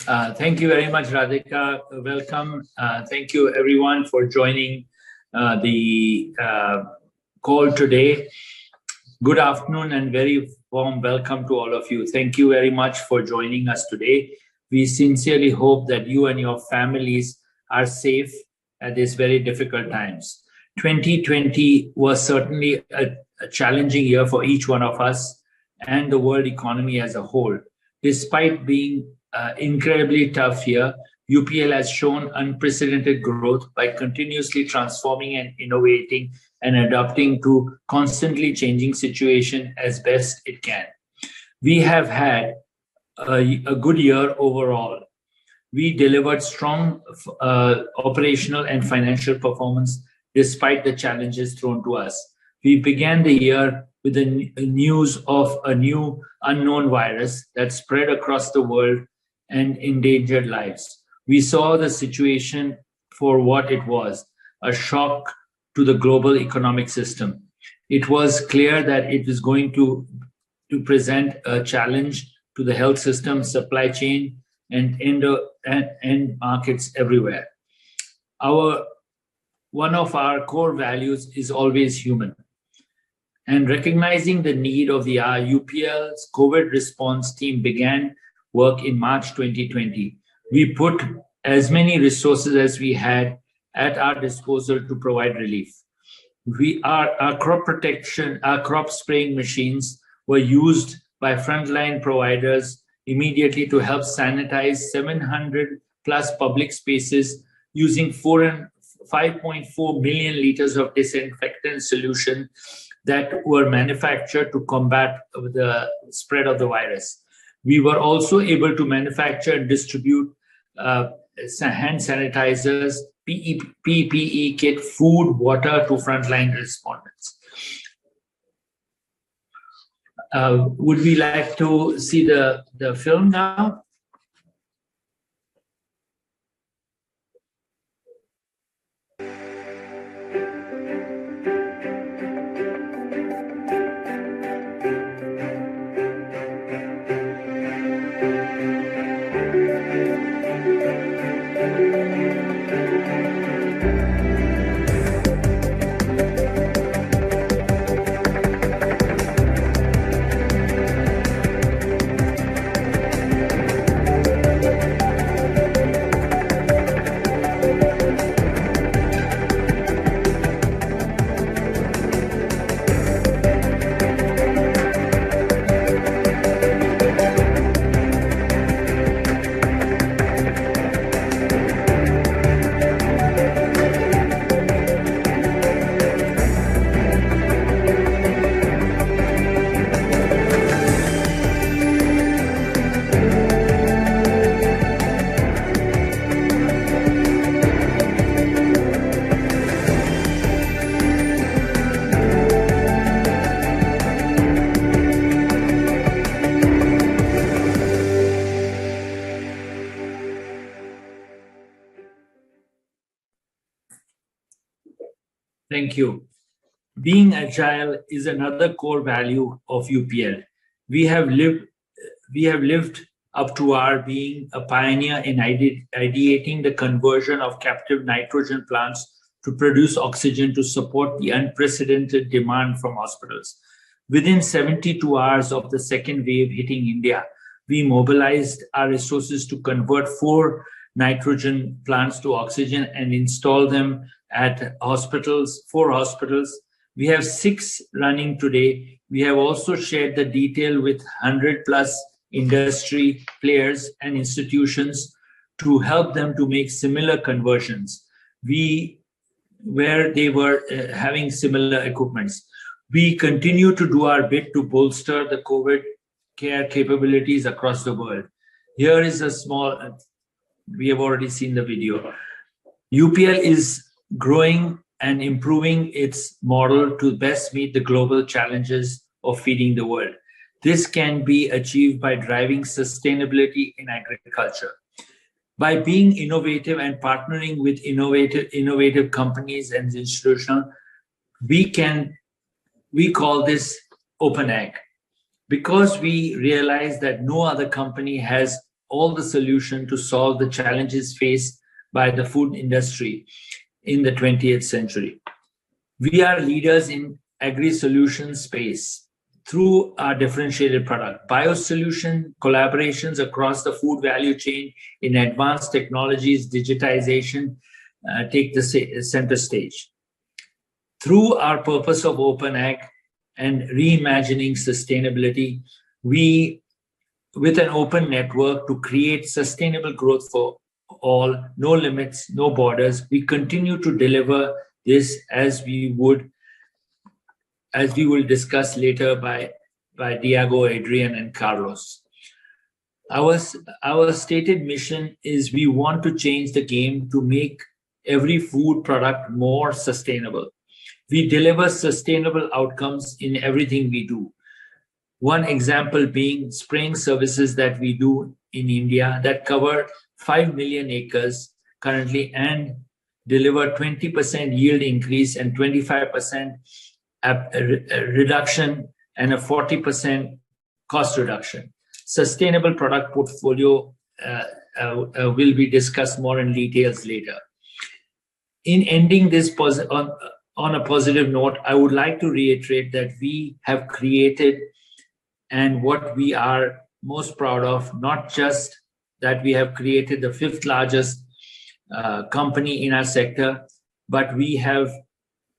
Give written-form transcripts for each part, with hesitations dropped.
Thank you very much, Radhika. Welcome. Thank you, everyone, for joining the call today. Good afternoon and very warm welcome to all of you. Thank you very much for joining us today. We sincerely hope that you and your families are safe at these very difficult times. 2020 was certainly a challenging year for each one of us and the world economy as a whole. Despite being incredibly tough year, UPL has shown unprecedented growth by continuously transforming and innovating and adapting to constantly changing situation as best it can. We have had a good year overall. We delivered strong operational and financial performance despite the challenges thrown to us. We began the year with the news of a new unknown virus that spread across the world and endangered lives. We saw the situation for what it was, a shock to the global economic system. It was clear that it was going to present a challenge to the health system, supply chain, and end markets everywhere. One of our core values is always human. And recognizing the need of the UPL's COVID response team began work in March 2020. We put as many resources as we had at our disposal to provide relief. Our crop spraying machines were used by frontline providers immediately to help sanitize 700 plus public spaces using 5.4 million liters of disinfectant solution that were manufactured to combat the spread of the virus. We were also able to manufacture and distribute hand sanitizers, PPE kit, food, water to frontline respondents. Would we like to see the film now? Thank you. Being agile is another core value of UPL. We have lived up to our being a pioneer in ideating the conversion of captive nitrogen plants to produce oxygen to support the unprecedented demand from hospitals. Within 72 hours of the second wave hitting India, we mobilized our resources to convert 4 nitrogen plants to oxygen and install them at 4 hospitals. We have 6 running today. We have also shared the detail with 100 plus industry players and institutions to help them to make similar conversions where they were having similar equipments. We continue to do our bit to bolster the COVID care capabilities across the world. Here is a small, we have already seen the video. UPL is growing and improving its model to best meet the global challenges of feeding the world. This can be achieved by driving sustainability in agriculture. By being innovative and partnering with innovative companies and institutions, we call this open ag. Because we realize that no other company has all the solution to solve the challenges faced by the food industry in the 20th century. We are leaders in agri-solution space through our differentiated product. Biosolution collaborations across the food value chain in advanced technologies, digitization, take the center stage. Through our purpose of open ag and reimagining sustainability, we, with an open network to create sustainable growth for all, no limits, no borders, we continue to deliver this as we will discuss later by Diego, Adrian, and Carlos. Our stated mission is we want to change the game to make every food product more sustainable. We deliver sustainable outcomes in everything we do. One example being spraying services that we do in India that cover 5 million acres currently and deliver 20% yield increase and 25% reduction and a 40% cost reduction. Sustainable product portfolio will be discussed more in details later. In ending this on a positive note, I would like to reiterate that we have created, and what we are most proud of, not just that we have created the 5th largest company in our sector, but we have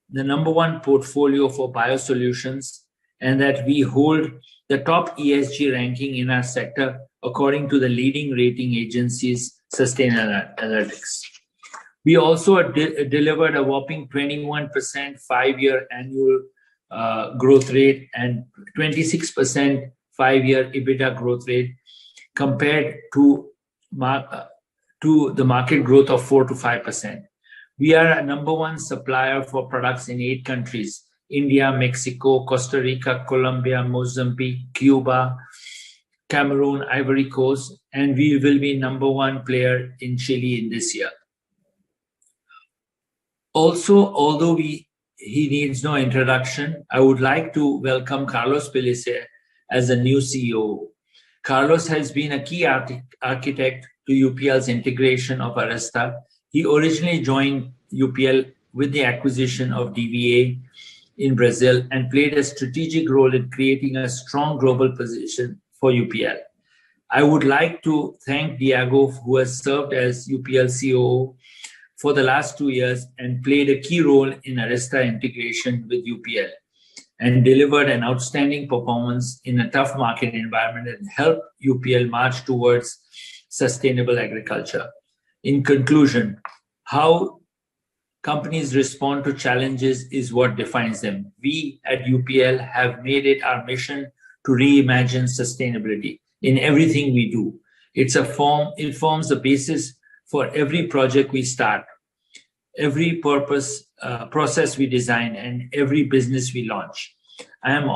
the #1 portfolio for biosolutions, and that we hold the top ESG ranking in our sector according to the leading rating agencies Sustainalytics. We also delivered a whopping 21% 5-year annual growth rate and 26% 5-year EBITDA growth rate compared to the market growth of 4 to 5%. We are a #1 supplier for products in 8 countries: India, Mexico, Costa Rica, Colombia, Mozambique, Cuba, Cameroon, Ivory Coast, and we will be #1 player in Chile in this year. Also, although he needs no introduction, I would like to welcome Carlos Pellicer as the new CEO. Carlos has been a key architect to UPL's integration of Arista. He originally joined UPL with the acquisition of DVA in Brazil and played a strategic role in creating a strong global position for UPL. I would like to thank Diego, who has served as UPL COO for the last 2 years and played a key role in Arista integration with UPL and delivered an outstanding performance in a tough market environment and helped UPL march towards sustainable agriculture. In conclusion, how companies respond to challenges is what defines them. We at UPL have made it our mission to reimagine sustainability in everything we do. It forms the basis for every project we start, every process we design, and every business we launch. I am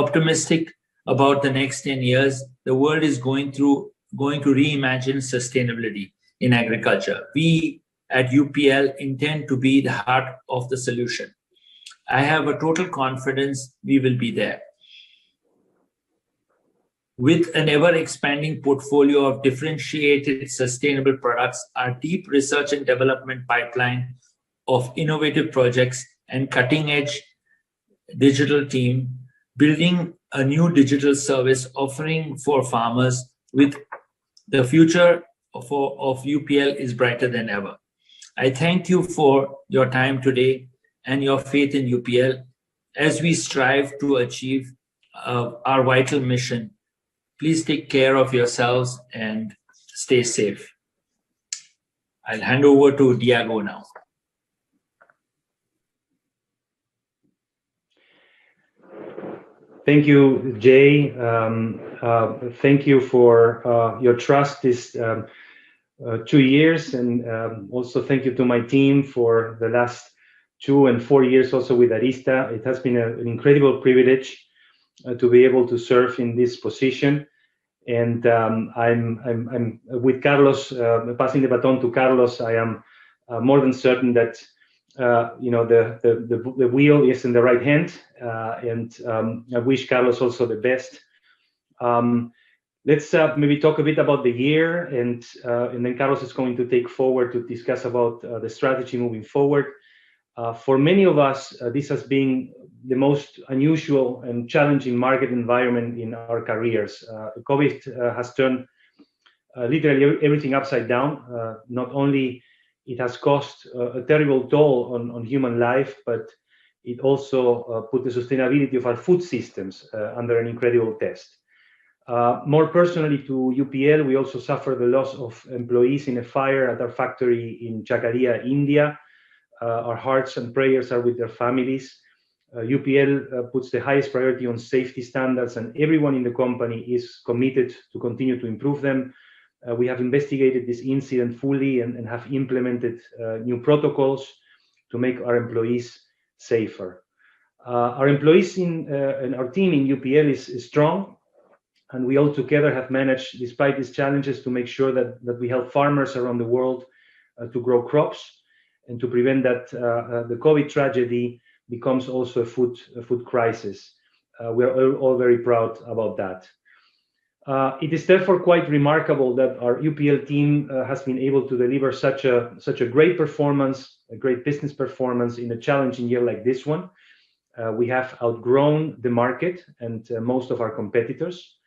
optimistic about the next 10 years. The world is going to reimagine sustainability in agriculture. We at UPL intend to be the heart of the solution. I have a total confidence we will be there. With an ever-expanding portfolio of differentiated sustainable products, our deep research and development pipeline of innovative projects and cutting-edge digital team, building a new digital service offering for farmers, with the future of UPL is brighter than ever. I thank you for your time today and your faith in UPL as we strive to achieve our vital mission. Please take care of yourselves and stay safe. I'll hand over to Diego now. Thank you, Jay. Thank you for your trust this 2 years, and also thank you to my team for the last 2 and 4 years also with Arista. It has been an incredible privilege to be able to serve in this position. And I'm with Carlos, passing the baton to Carlos. I am more than certain that the wheel is in the right hand, and I wish Carlos also the best. Let's maybe talk a bit about the year, and then Carlos is going to take forward to discuss about the strategy moving forward. For many of us, this has been the most unusual and challenging market environment in our careers. COVID has turned literally everything upside down. Not only it has cost a terrible toll on human life, but it also put the sustainability of our food systems under an incredible test. More personally to UPL, we also suffered the loss of employees in a fire at our factory in Chakaria, India. Our hearts and prayers are with their families. UPL puts the highest priority on safety standards, and everyone in the company is committed to continue to improve them. We have investigated this incident fully and have implemented new protocols to make our employees safer. Our employees and our team in UPL is strong, and we all together have managed, despite these challenges, to make sure that we help farmers around the world to grow crops and to prevent that the COVID tragedy becomes also a food crisis. We are all very proud about that. It is therefore quite remarkable that our UPL team has been able to deliver such a great performance, a great business performance in a challenging year like this one. We have outgrown the market and most of our competitors.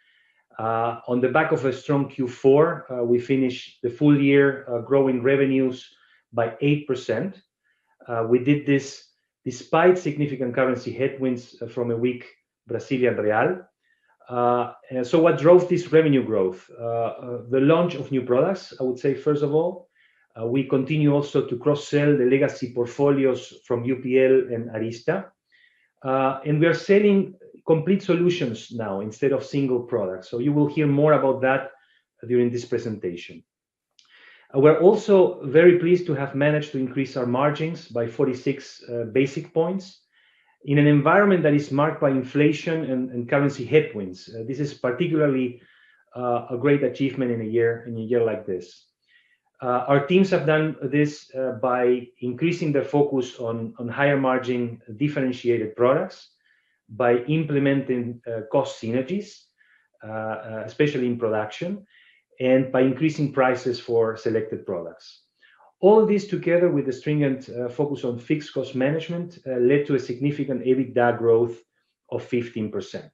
On the back of a strong Q4, we finished the full year growing revenues by 8%. We did this despite significant currency headwinds from a weak Brazilian real. So what drove this revenue growth? The launch of new products, I would say, first of all. We continue also to cross-sell the legacy portfolios from UPL and Arista. And we are selling complete solutions now instead of single products. So you will hear more about that during this presentation. We're also very pleased to have managed to increase our margins by 46 basic points in an environment that is marked by inflation and currency headwinds. This is particularly a great achievement in a year like this. Our teams have done this by increasing their focus on higher margin differentiated products, by implementing cost synergies, especially in production, and by increasing prices for selected products. All this together with the stringent focus on fixed cost management led to a significant EBITDA growth of 15%.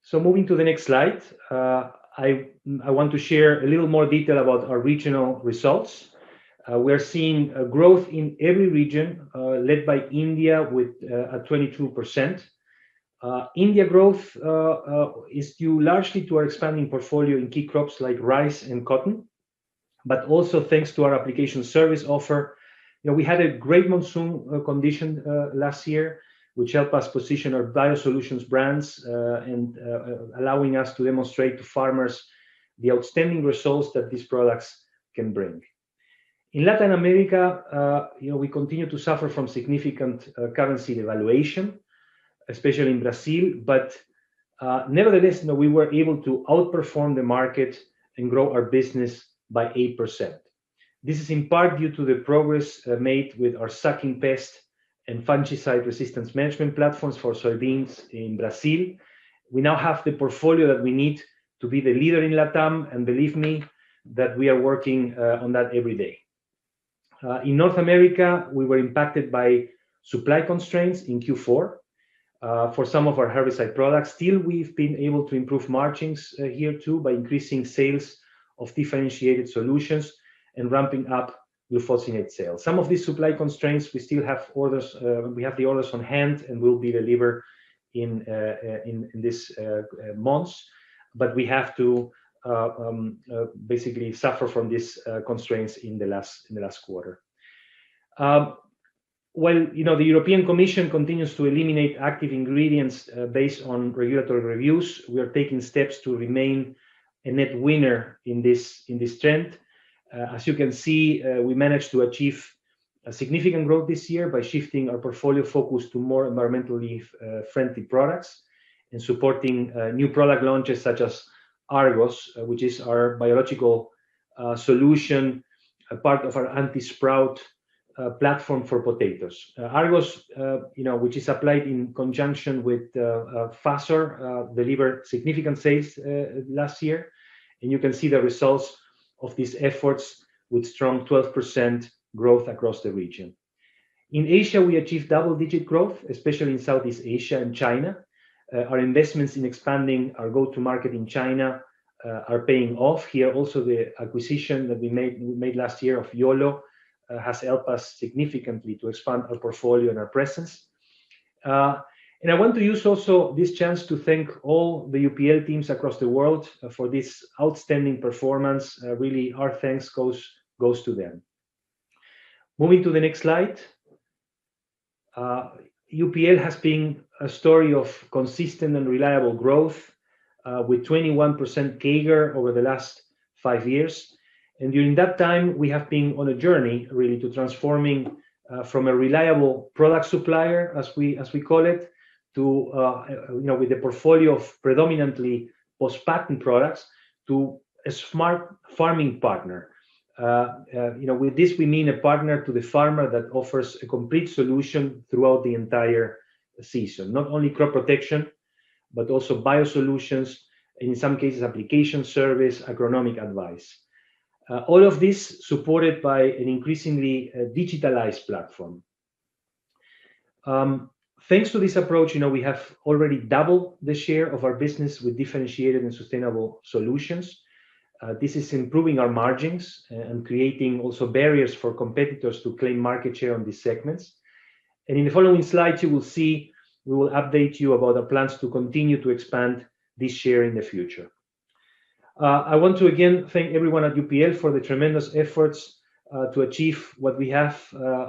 So moving to the next slide, I want to share a little more detail about our regional results. We're seeing a growth in every region, led by India with a 22%. India growth is due largely to our expanding portfolio in key crops like rice and cotton, but also thanks to our application service offer. We had a great monsoon condition last year, which helped us position our biosolutions brands and allowing us to demonstrate to farmers the outstanding results that these products can bring. In Latin America, we continue to suffer from significant currency devaluation, especially in Brazil, but nevertheless, we were able to outperform the market and grow our business by 8%. This is in part due to the progress made with our sucking pest and fungicide resistance management platforms for soybeans in Brazil. We now have the portfolio that we need to be the leader in LATAM, and believe me that we are working on that every day. In North America, we were impacted by supply constraints in Q4 for some of our herbicide products. Still, we've been able to improve margins here too by increasing sales of differentiated solutions and ramping up glufosinate sales. Some of these supply constraints, we still have orders. We have the orders on hand and will be delivered in this months, but we have to basically suffer from these constraints in the last quarter. Well, the European Commission continues to eliminate active ingredients based on regulatory reviews. We are taking steps to remain a net winner in this trend. As you can see, we managed to achieve a significant growth this year by shifting our portfolio focus to more environmentally friendly products and supporting new product launches such as Argos, which is our biological solution, a part of our anti-sprout platform for potatoes. Argos, which is applied in conjunction with Fasor, delivered significant sales last year, and you can see the results of these efforts with strong 12% growth across the region. In Asia, we achieved double-digit growth, especially in Southeast Asia and China. Our investments in expanding our go-to-market in China are paying off. Here, also the acquisition that we made last year of YOLO has helped us significantly to expand our portfolio and our presence. And I want to use also this chance to thank all the UPL teams across the world for this outstanding performance. Really, our thanks goes to them. Moving to the next slide. UPL has been a story of consistent and reliable growth with 21% CAGR over the last 5 years. And during that time, we have been on a journey really to transforming from a reliable product supplier, as we call it, to with a portfolio of predominantly post-patent products, to a smart farming partner. With this, we mean a partner to the farmer that offers a complete solution throughout the entire season, not only crop protection, but also biosolutions, and in some cases, application service, agronomic advice. All of this supported by an increasingly digitalized platform. Thanks to this approach, we have already doubled the share of our business with differentiated and sustainable solutions. This is improving our margins and creating also barriers for competitors to claim market share on these segments. And in the following slides, you will see we will update you about our plans to continue to expand this share in the future. I want to again thank everyone at UPL for the tremendous efforts to achieve what we have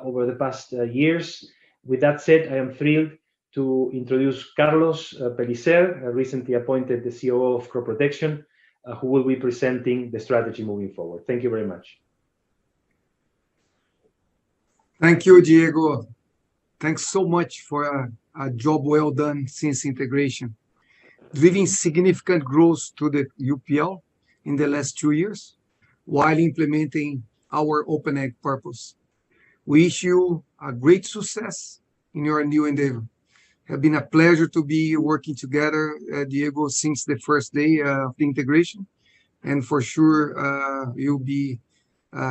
over the past years. With that said, I am thrilled to introduce Carlos Pellicer, recently appointed the COO of Crop Protection, who will be presenting the strategy moving forward. Thank you very much. Thank you, Diego. Thanks so much for a job well done since integration, driving significant growth to the UPL in the last 2 years while implementing our Open Ag purpose. We wish you a great success in your new endeavor. It has been a pleasure to be working together, Diego, since the first day of the integration. And for sure, you'll be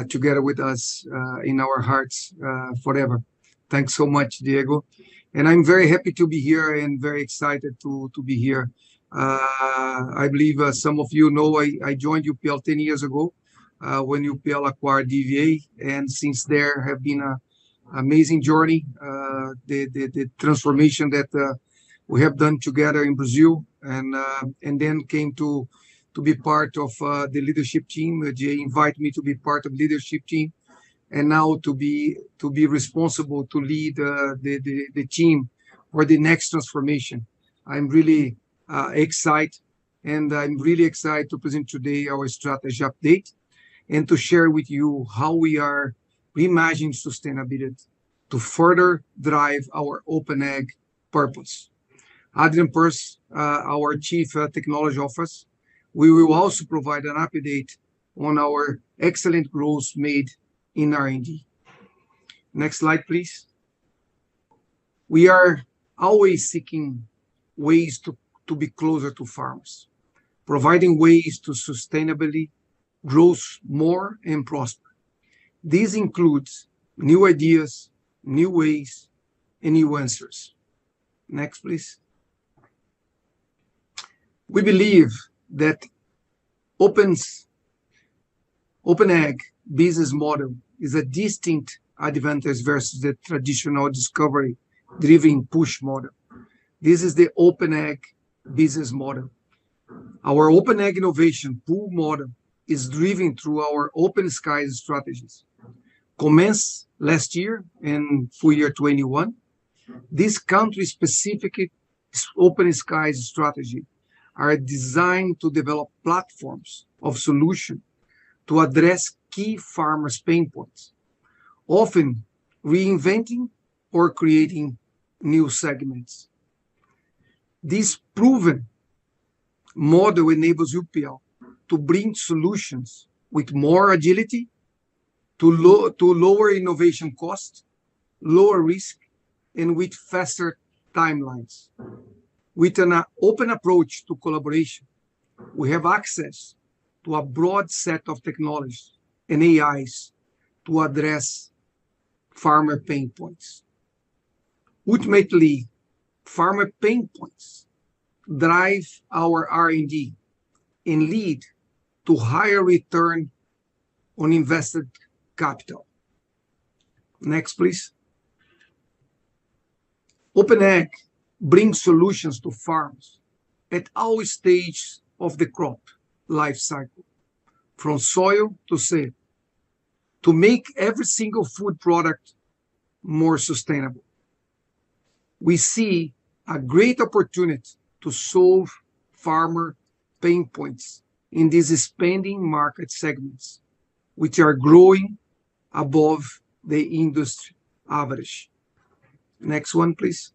together with us in our hearts forever. Thanks so much, Diego. And I'm very happy to be here and very excited to be here. I believe some of you know I joined UPL 10 years ago when UPL acquired DVA, and since there have been an amazing journey, the transformation that we have done together in Brazil, and then came to be part of the leadership team. Jay invited me to be part of the leadership team, and now to be responsible to lead the team for the next transformation. I'm really excited, and I'm really excited to present today our strategy update and to share with you how we are reimagining sustainability to further drive our Open Ag purpose. Adrian Pers, our Chief Technology Officer, we will also provide an update on our excellent growth made in R&D. Next slide, please. We are always seeking ways to be closer to farmers, providing ways to sustainably grow more and prosper. This includes new ideas, new ways, and new answers. Next, please. We believe that Open Ag business model is a distinct advantage versus the traditional discovery-driven push model. This is the Open Ag business model. Our Open Ag innovation pull model is driven through our Open Skies strategies. Commenced last year in full year 21, this country-specific Open Skies strategy are designed to develop platforms of solution to address key farmers' pain points, often reinventing or creating new segments. This proven model enables UPL to bring solutions with more agility, to lower innovation cost, lower risk, and with faster timelines. With an open approach to collaboration, we have access to a broad set of technologies and AIs to address farmer pain points. Ultimately, farmer pain points drive our R&D and lead to higher return on invested capital. Next, please. OpenAg brings solutions to farms at all stages of the crop life cycle, from soil to sale, to make every single food product more sustainable. We see a great opportunity to solve farmer pain points in these expanding market segments, which are growing above the industry average. Next one, please.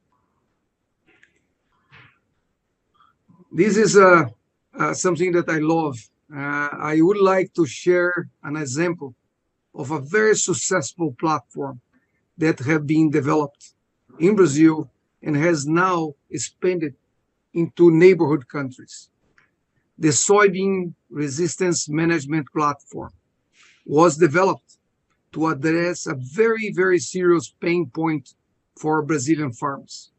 This is something that I love. I would like to share an example of a very successful platform that have been developed in Brazil and has now expanded into neighborhood countries. The soybean resistance management platform was developed to address a very, very serious pain point for Brazilian farmers.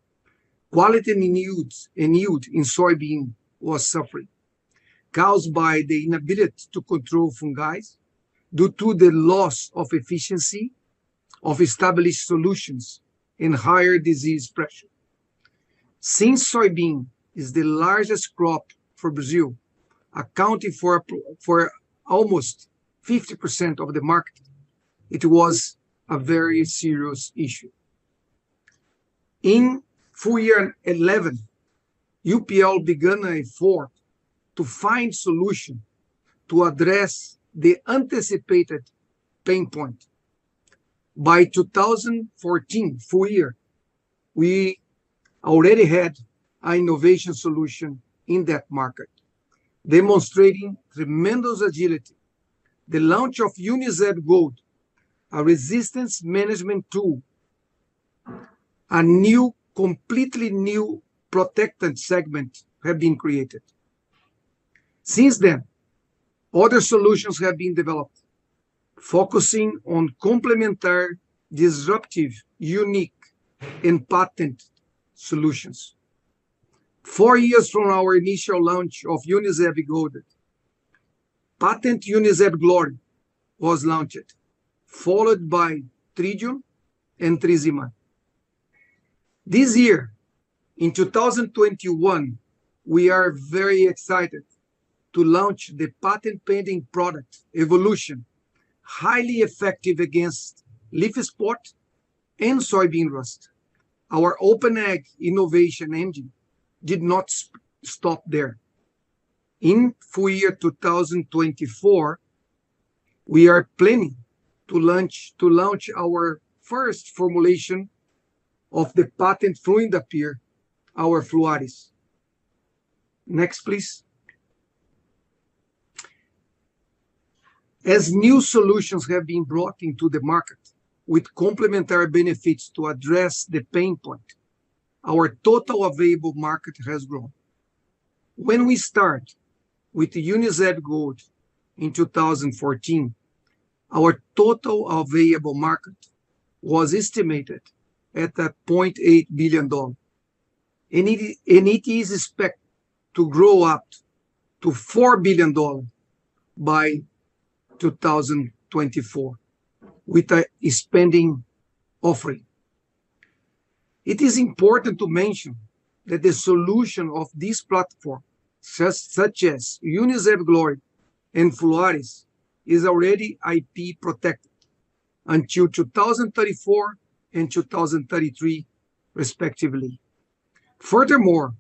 Quality and yield in soybean was suffering, caused by the inability to control fungi due to the loss of efficiency of established solutions and higher disease pressure. Since soybean is the largest crop for Brazil, accounting for almost 50% of the market, it was a very serious issue. In full year 11, UPL began an effort to find solution to address the anticipated pain point. By 2014 full year, we already had an innovation solution in that market, demonstrating tremendous agility. The launch of UniZeb Gold, a resistance management tool, a completely new protectant segment have been created. Since then, other solutions have been developed, focusing on complementary, disruptive, unique, and patent solutions. 4 years from our initial launch of UniZeb Gold, patent UniZeb Glory was launched, followed by Tridium and Trizima. This year, in 2021, we are very excited to launch the patent-pending product, Evolution, highly effective against leaf spot and soybean rust. Our OpenAg innovation engine did not stop there. In full year 2024, we are planning to launch our first formulation of the patent fluindapyr, our Fluaris. Next, please. As new solutions have been brought into the market with complementary benefits to address the pain point, our total available market has grown. When we start with the UniZeb Gold in 2014, our total available market was estimated at $0.8 billion. And it is expected to grow up to $4 billion by 2024 with a expanding offering. It is important to mention that the solution of this platform, such as UniZeb Glory and Fluaris, is already IP protected until 2034 and 2033, respectively. Furthermore,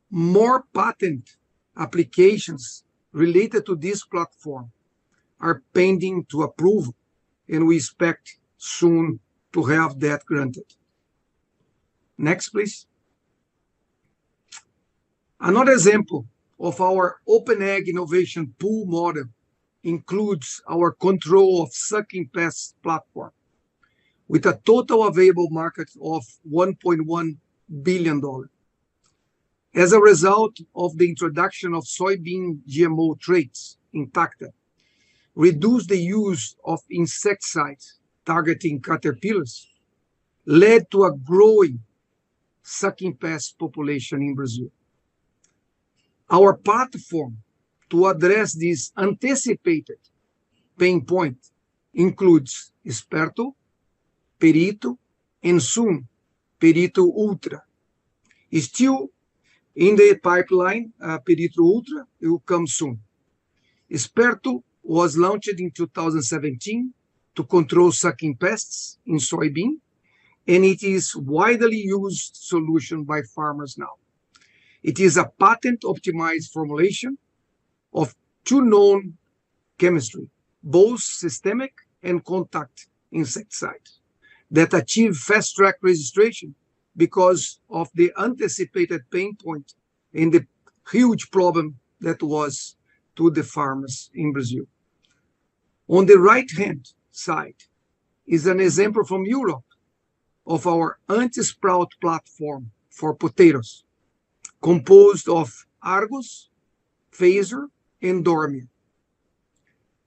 more patent applications related to this platform are pending to approval, and we expect soon to have that granted. Next, please. Another example of our OpenAg innovation pool model includes our control of sucking pests platform, with a total available market of $1.1 billion. As a result of the introduction of soybean GMO traits in TACTA, reduce the use of insecticides targeting caterpillars, led to a growing sucking pest population in Brazil. Our platform to address this anticipated pain point includes Esperto, Perito, and soon Perito Ultra. Still in the pipeline, Perito Ultra will come soon. Esperto was launched in 2017 to control sucking pests in soybean, and it is widely used solution by farmers now. It is a patent-optimized formulation of two known chemistry, both systemic and contact insecticides, that achieve fast-track registration because of the anticipated pain point and the huge problem that was to the farmers in Brazil. On the right-hand side is an example from Europe of our anti-sprout platform for potatoes, composed of Argos, Phaser, and Dormia.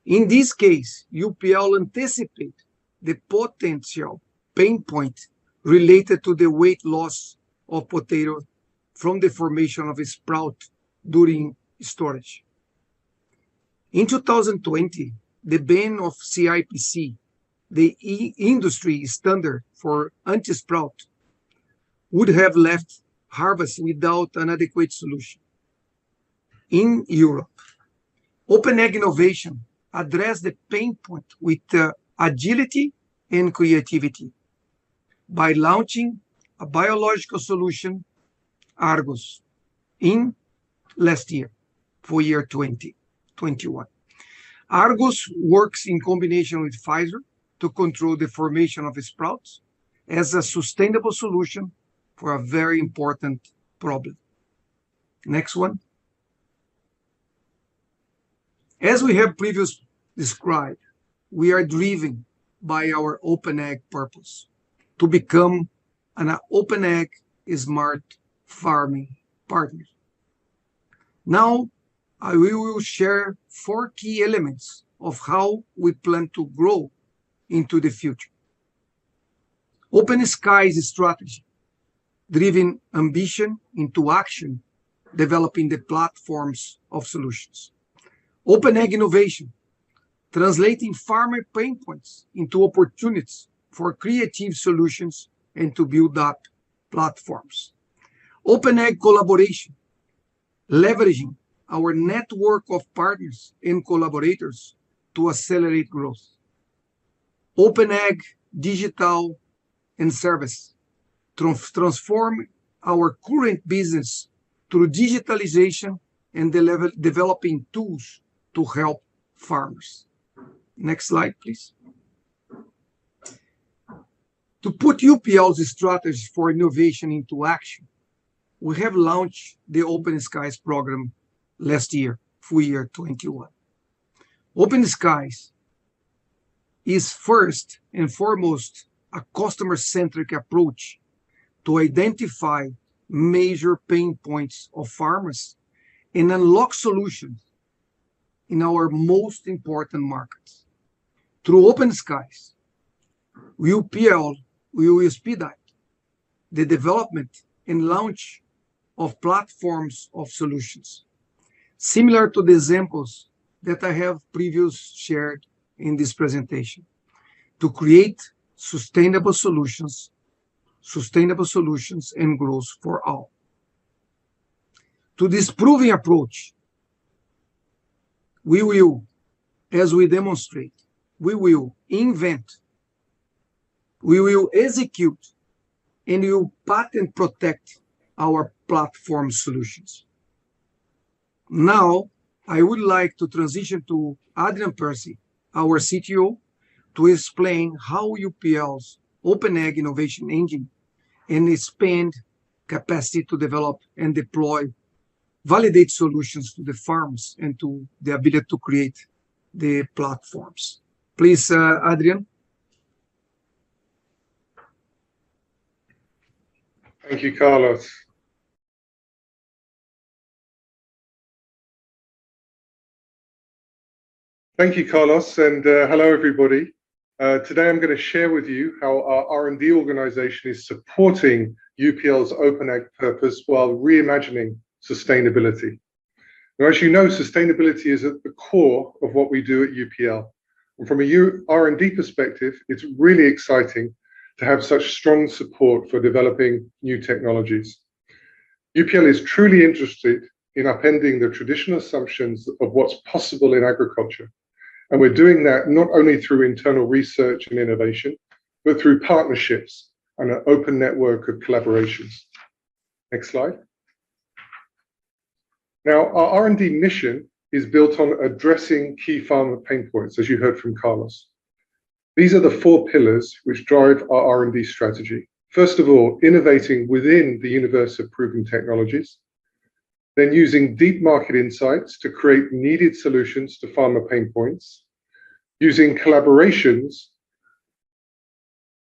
In this case, UPL anticipate the potential pain point related to the weight loss of potato from the formation of a sprout during storage. In 2020, the ban of CIPC, the industry standard for anti-sprout, would have left harvest without an adequate solution. In Europe, Open Ag Innovation addressed the pain point with agility and creativity by launching a biological solution, Argos, in last year, for year 2021. Argos works in combination with Pfizer to control the formation of sprouts as a sustainable solution for a very important problem. Next one. As we have previously described, we are driven by our Open Ag purpose to become an Open Ag smart farming partner. Now, I will share 4 key elements of how we plan to grow into the future. Open Skies strategy, driven ambition into action, developing the platforms of solutions. Open Ag Innovation, translating farmer pain points into opportunities for creative solutions and to build up platforms. Open Ag Collaboration, leveraging our network of partners and collaborators to accelerate growth. Open Ag Digital and Service, transform our current business through digitalization and developing tools to help farmers. Next slide, please. To put UPL's strategy for innovation into action, we have launched the Open Skies program last year, full year 21. Open Skies is first and foremost a customer-centric approach to identify major pain points of farmers and unlock solutions in our most important markets. Through Open Skies, UPL will speed up the development and launch of platforms of solutions, similar to the examples that I have previously shared in this presentation, to create sustainable solutions and growth for all. To this proven approach, we will, as we demonstrate, we will invent, we will execute, and we will patent protect our platform solutions. Now, I would like to transition to Adrian Percy, our CTO, to explain how UPL's Open Ag Innovation Engine and expand capacity to develop and deploy, validate solutions to the farms and to the ability to create the platforms. Please, Adrian. Thank you, Carlos. Thank you, Carlos, and hello, everybody. Today, I'm going to share with you how our R&D organization is supporting UPL's Open Ag purpose while reimagining sustainability. Now, as you know, sustainability is at the core of what we do at UPL. And from a R&D perspective, it's really exciting to have such strong support for developing new technologies. UPL is truly interested in upending the traditional assumptions of what's possible in agriculture. And we're doing that not only through internal research and innovation, but through partnerships and an open network of collaborations. Next slide. Now, our R&D mission is built on addressing key farmer pain points, as you heard from Carlos. These are the 4 pillars which drive our R&D strategy. First of all, innovating within the universe of proven technologies, then using deep market insights to create needed solutions to farmer pain points, using collaborations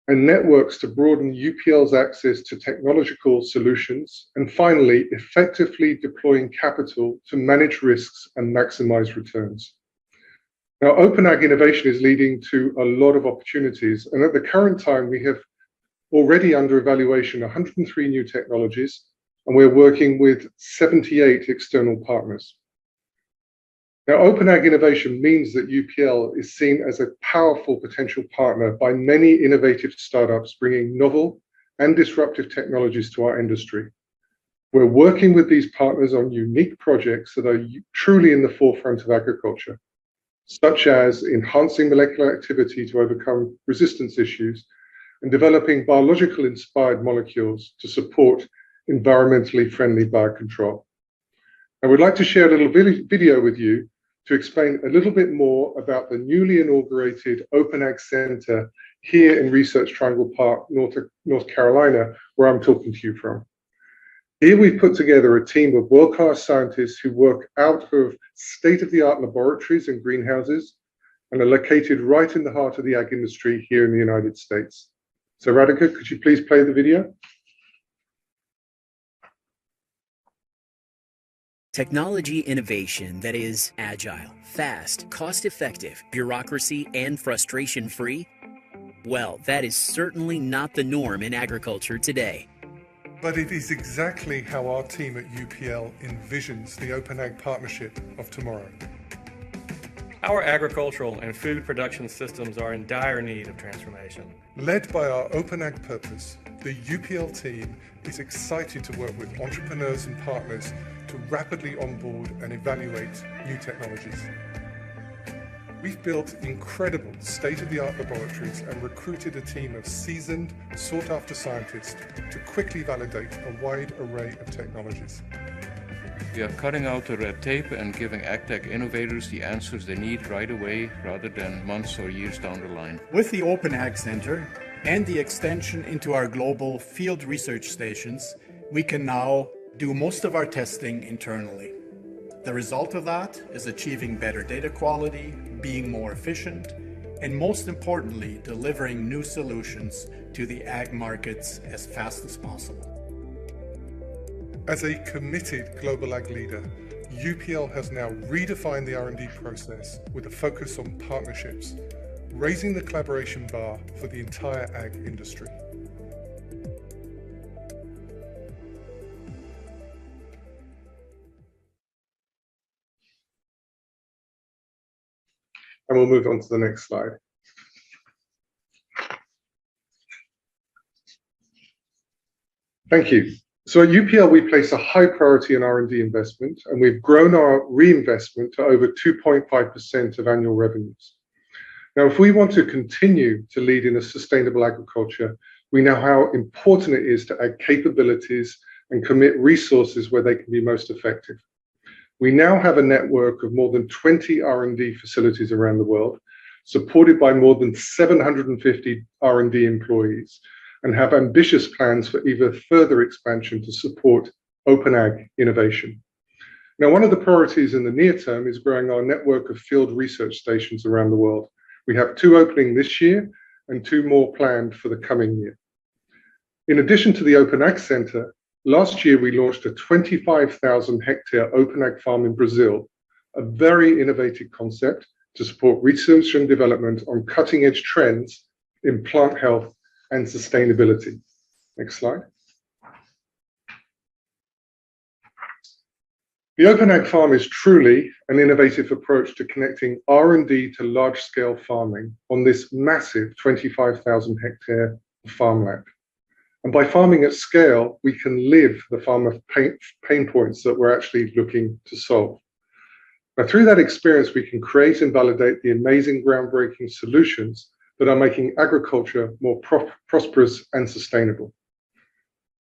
and networks to broaden UPL's access to technological solutions, and finally, effectively deploying capital to manage risks and maximize returns. Now, Open Ag innovation is leading to a lot of opportunities, and at the current time, we have already under evaluation 103 new technologies, and we're working with 78 external partners. Now, Open Ag innovation means that UPL is seen as a powerful potential partner by many innovative startups bringing novel and disruptive technologies to our industry. We're working with these partners on unique projects that are truly in the forefront of agriculture, such as enhancing molecular activity to overcome resistance issues and developing biological-inspired molecules to support environmentally friendly biocontrol. I would like to share a little video with you to explain a little bit more about the newly inaugurated Open Ag Center here in Research Triangle Park, North Carolina, where I'm talking to you from. Here we've put together a team of world-class scientists who work out of state-of-the-art laboratories and greenhouses and are located right in the heart of the ag industry here in the United States. So Radhika, could you please play the video? Technology innovation that is agile, fast, cost-effective, bureaucracy, and frustration-free? Well, that is certainly not the norm in agriculture today. But it is exactly how our team at UPL envisions the Open Ag partnership of tomorrow. Our agricultural and food production systems are in dire need of transformation. Led by our Open Ag purpose, the UPL team is excited to work with entrepreneurs and partners to rapidly onboard and evaluate new technologies. We've built incredible state-of-the-art laboratories and recruited a team of seasoned, sought-after scientists to quickly validate a wide array of technologies. We are cutting out the red tape and giving AgTech innovators the answers they need right away rather than months or years down the line. With the Open Ag Center and the extension into our global field research stations, we can now do most of our testing internally. The result of that is achieving better data quality, being more efficient, and most importantly, delivering new solutions to the ag markets as fast as possible. As a committed global ag leader, UPL has now redefined the R&D process with a focus on partnerships, raising the collaboration bar for the entire ag industry. And we'll move on to the next slide. Thank you. So at UPL, we place a high priority on R&D investment, and we've grown our reinvestment to over 2.5% of annual revenues. Now, if we want to continue to lead in a sustainable agriculture, we know how important it is to add capabilities and commit resources where they can be most effective. We now have a network of more than 20 R&D facilities around the world, supported by more than 750 R&D employees, and have ambitious plans for even further expansion to support Open Ag innovation. Now, one of the priorities in the near term is growing our network of field research stations around the world. We have 2 opening this year and 2 more planned for the coming year. In addition to the Open Ag Center, last year we launched a 25,000 hectare Open Ag farm in Brazil, a very innovative concept to support research and development on cutting edge trends in plant health and sustainability. Next slide. The Open Ag Farm is truly an innovative approach to connecting R&D to large-scale farming on this massive 25,000 hectare farmland. And by farming at scale, we can live the farmer pain points that we're actually looking to solve. Now, through that experience, we can create and validate the amazing groundbreaking solutions that are making agriculture more prosperous and sustainable.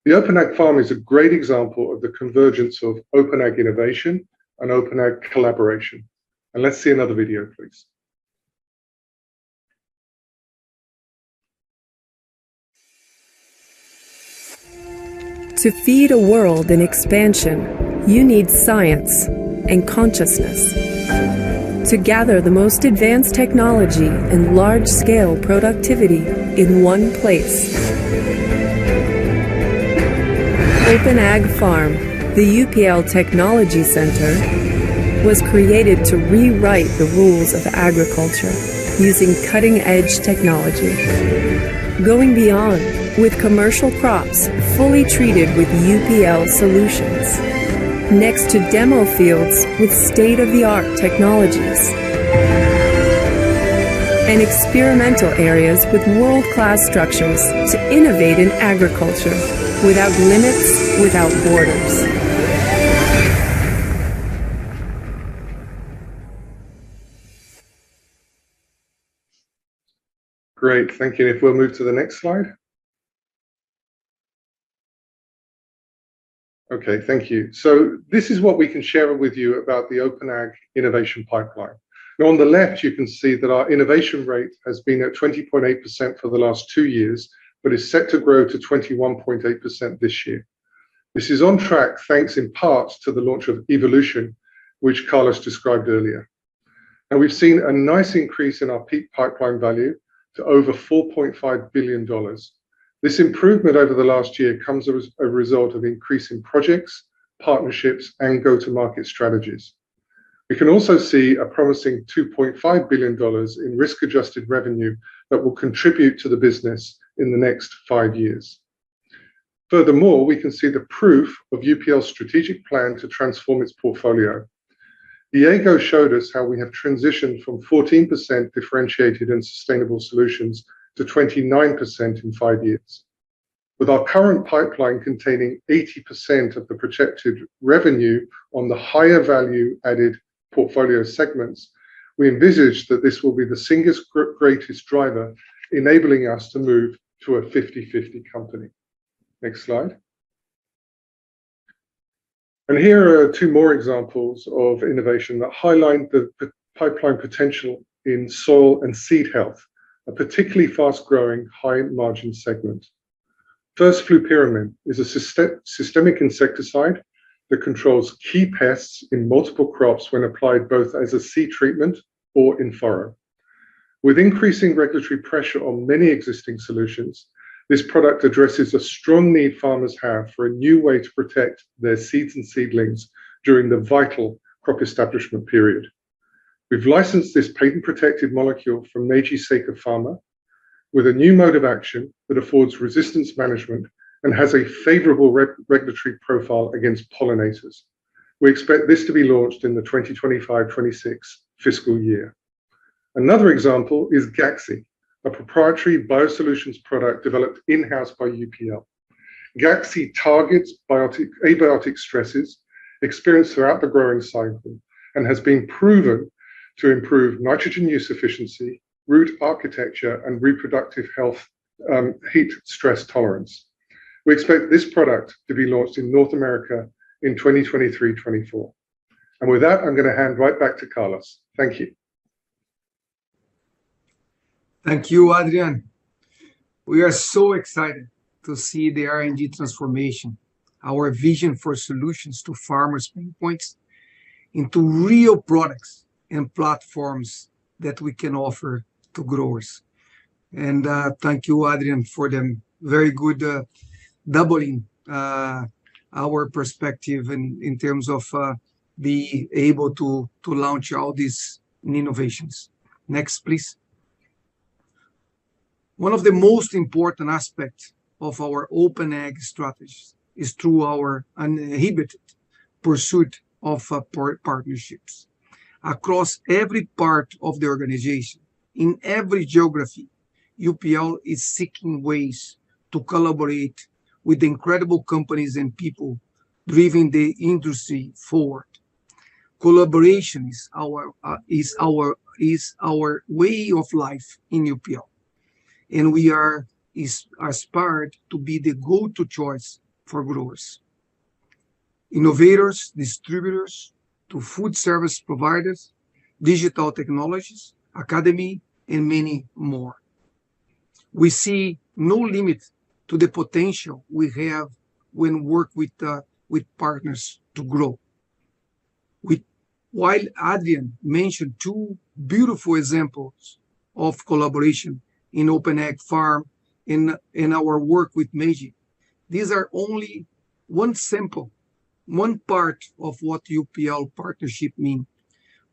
The Open Ag Farm is a great example of the convergence of Open Ag innovation and Open Ag collaboration. And let's see another video, please. To feed a world in expansion, you need science and consciousness. To gather the most advanced technology and large-scale productivity in one place. Open Ag Farm, the UPL Technology Center, was created to rewrite the rules of agriculture using cutting-edge technology. Going beyond with commercial crops fully treated with UPL solutions, next to demo fields with state-of-the-art technologies, and experimental areas with world-class structures to innovate in agriculture without limits, without borders. Great, thank you. If we'll move to the next slide. Okay, thank you. So this is what we can share with you about the Open Ag innovation pipeline. Now, on the left, you can see that our innovation rate has been at 20.8% for the last 2 years, but is set to grow to 21.8% this year. This is on track thanks in part to the launch of Evolution, which Carlos described earlier. And we've seen a nice increase in our peak pipeline value to over $4.5 billion. This improvement over the last year comes as a result of increasing projects, partnerships, and go-to-market strategies. We can also see a promising $2.5 billion in risk-adjusted revenue that will contribute to the business in the next 5 years. Furthermore, we can see the proof of UPL's strategic plan to transform its portfolio. Diego showed us how we have transitioned from 14% differentiated and sustainable solutions to 29% in 5 years. With our current pipeline containing 80% of the projected revenue on the higher value added portfolio segments, we envisage that this will be the single greatest driver enabling us to move to a 50-50 company. Next slide. And here are 2 more examples of innovation that highlight the pipeline potential in soil and seed health, a particularly fast-growing, high-margin segment. First, flupiramide is a systemic insecticide that controls key pests in multiple crops when applied both as a seed treatment or in furrow. With increasing regulatory pressure on many existing solutions, this product addresses a strong need farmers have for a new way to protect their seeds and seedlings during the vital crop establishment period. We've licensed this patent-protected molecule from Meiji Seika Pharma with a new mode of action that affords resistance management and has a favorable regulatory profile against pollinators. We expect this to be launched in the 2025-26 fiscal year. Another example is Gaxi, a proprietary biosolutions product developed in-house by UPL. Gaxi targets abiotic stresses experienced throughout the growing cycle and has been proven to improve nitrogen use efficiency, root architecture, and reproductive health, heat stress tolerance. We expect this product to be launched in North America in 2023-24. And with that, I'm going to hand right back to Carlos. Thank you. Thank you, Adrian. We are so excited to see the R&D transformation, our vision for solutions to farmers' pain points, into real products and platforms that we can offer to growers. And thank you, Adrian, for the very good doubling our perspective in terms of be able to launch all these innovations. Next, please. One of the most important aspects of our open ag strategies is through our uninhibited pursuit of partnerships. Across every part of the organization, in every geography, UPL is seeking ways to collaborate with the incredible companies and people driving the industry forward. Collaboration is our way of life in UPL, and we are aspired to be the go-to choice for growers, innovators, distributors, to food service providers, digital technologies, academy, and many more. We see no limit to the potential we have when work with partners to grow. While Adrian mentioned two beautiful examples of collaboration in Open Ag Farm in our work with Meiji, these are only one sample, one part of what UPL partnership mean.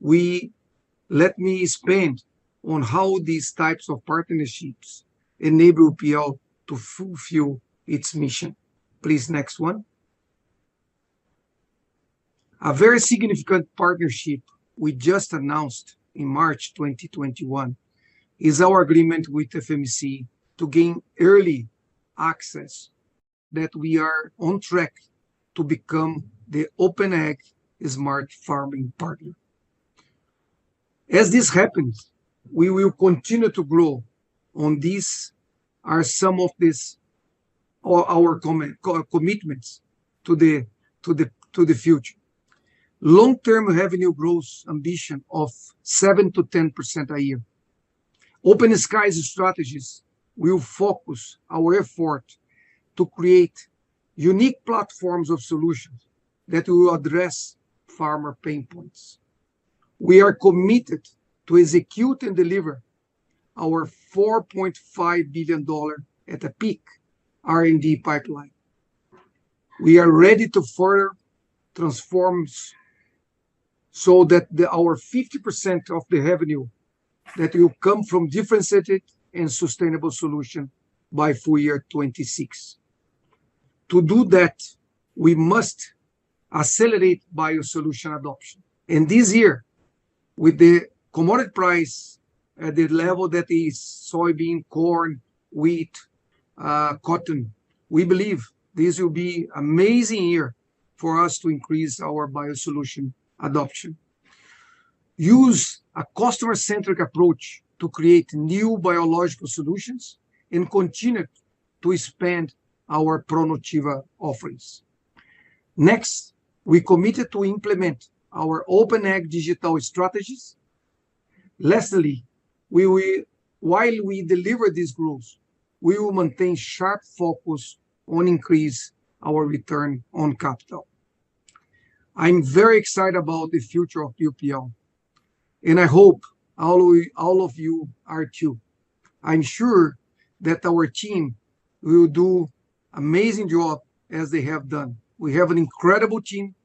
Let me expand on how these types of partnerships enable UPL to fulfill its mission. Please, next one. A very significant partnership we just announced in March 2021 is our agreement with FMC to gain early access that we are on track to become the Open Ag Smart Farming Partner. As this happens, we will continue to grow. On these are some of our commitments to the future. Long-term revenue growth ambition of 7 to 10% a year. Open Skies strategies will focus our effort to create unique platforms of solutions that will address farmer pain points. We are committed to execute and deliver our $4.5 billion at a peak R&D pipeline. We are ready to further transform so that our 50% of the revenue that will come from differentiated and sustainable solution by full year 26. To do that, we must accelerate biosolution adoption. And this year, with the commodity price at the level that is soybean, corn, wheat, cotton, we believe this will be an amazing year for us to increase our biosolution adoption. Use a customer-centric approach to create new biological solutions and continue to expand our ProNutiva offerings. Next, we committed to implement our Open Ag digital strategies. Lastly, while we deliver this growth, we will maintain sharp focus on increase our return on capital. I'm very excited about the future of UPL, and I hope all of you are too. I'm sure that our team will do amazing job as they have done. We have an incredible team,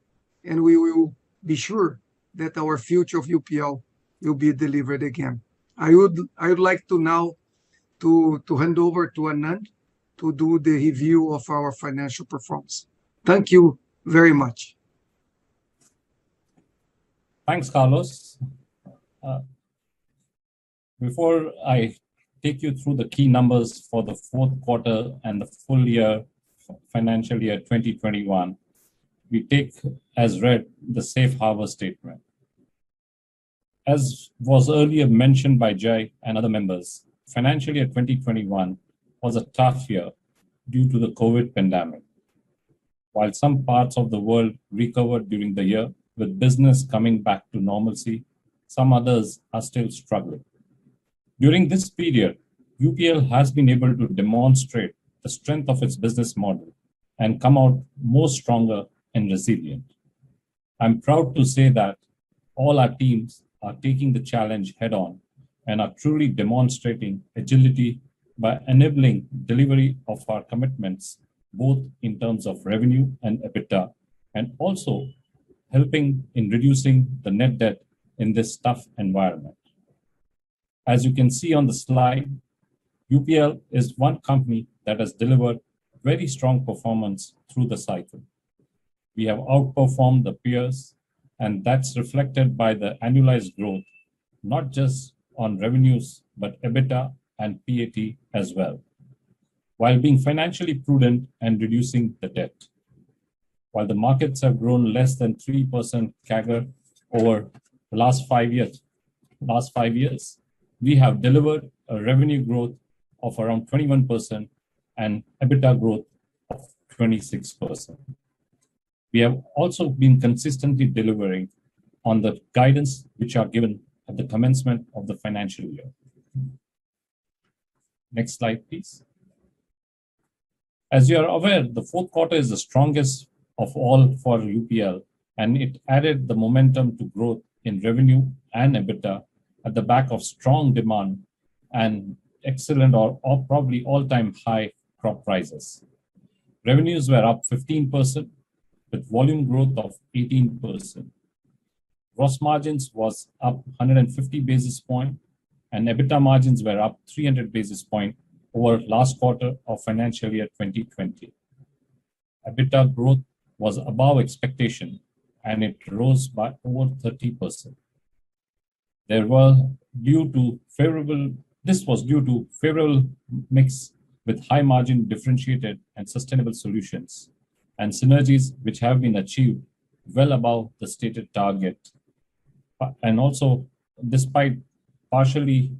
and we will be sure that our future of UPL will be delivered again. I would like to now to hand over to Anand to do the review of our financial performance. Thank you very much. Thanks, Carlos. Before I take you through the key numbers for the fourth quarter and the full year, financial year 2021, we take as read the safe harbor statement. As was earlier mentioned by Jay and other members, financial year 2021 was a tough year due to the COVID pandemic. While some parts of the world recovered during the year with business coming back to normalcy, some others are still struggling. During this period, UPL has been able to demonstrate the strength of its business model and come out more stronger and resilient. I'm proud to say that all our teams are taking the challenge head on and are truly demonstrating agility by enabling delivery of our commitments, both in terms of revenue and EBITDA, and also helping in reducing the net debt in this tough environment. As you can see on the slide, UPL is one company that has delivered very strong performance through the cycle. We have outperformed the peers, and that's reflected by the annualized growth, not just on revenues, but EBITDA and PAT as well, while being financially prudent and reducing the debt. While the markets have grown less than 3% CAGR over the last 5 years, we have delivered a revenue growth of around 21% and EBITDA growth of 26%. We have also been consistently delivering on the guidance which are given at the commencement of the financial year. Next slide, please. As you are aware, the fourth quarter is the strongest of all for UPL, and it added the momentum to growth in revenue and EBITDA at the back of strong demand and excellent or probably all-time high crop prices. Revenues were up 15% with volume growth of 18%. Gross margins was up 150 basis points and EBITDA margins were up 300 basis points over last quarter of financial year 2020. EBITDA growth was above expectation and it rose by over 30%. This was due to favorable mix with high margin differentiated and sustainable solutions and synergies which have been achieved well above the stated target, and also despite partially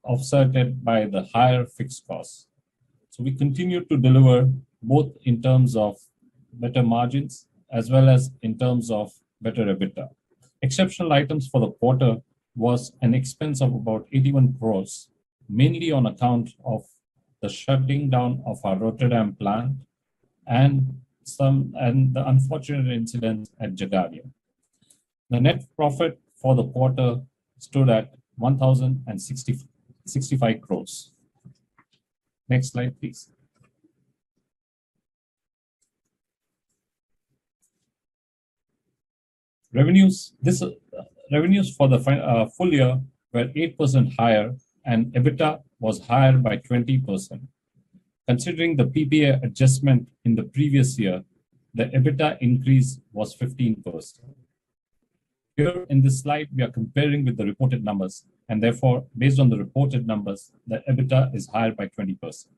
offset by the higher fixed costs. So we continue to deliver both in terms of better margins as well as in terms of better EBITDA. Exceptional items for the quarter was an expense of about 81 crores, mainly on account of the shutting down of our Rotterdam plant and the unfortunate incident at Jagadia. The net profit for the quarter stood at 1,065 crores. Next slide, please. Revenues for the full year were 8% higher and EBITDA was higher by 20%. Considering the PPA adjustment in the previous year, the EBITDA increase was 15%. Here in this slide, we are comparing with the reported numbers, and therefore, based on the reported numbers, the EBITDA is higher by 20%.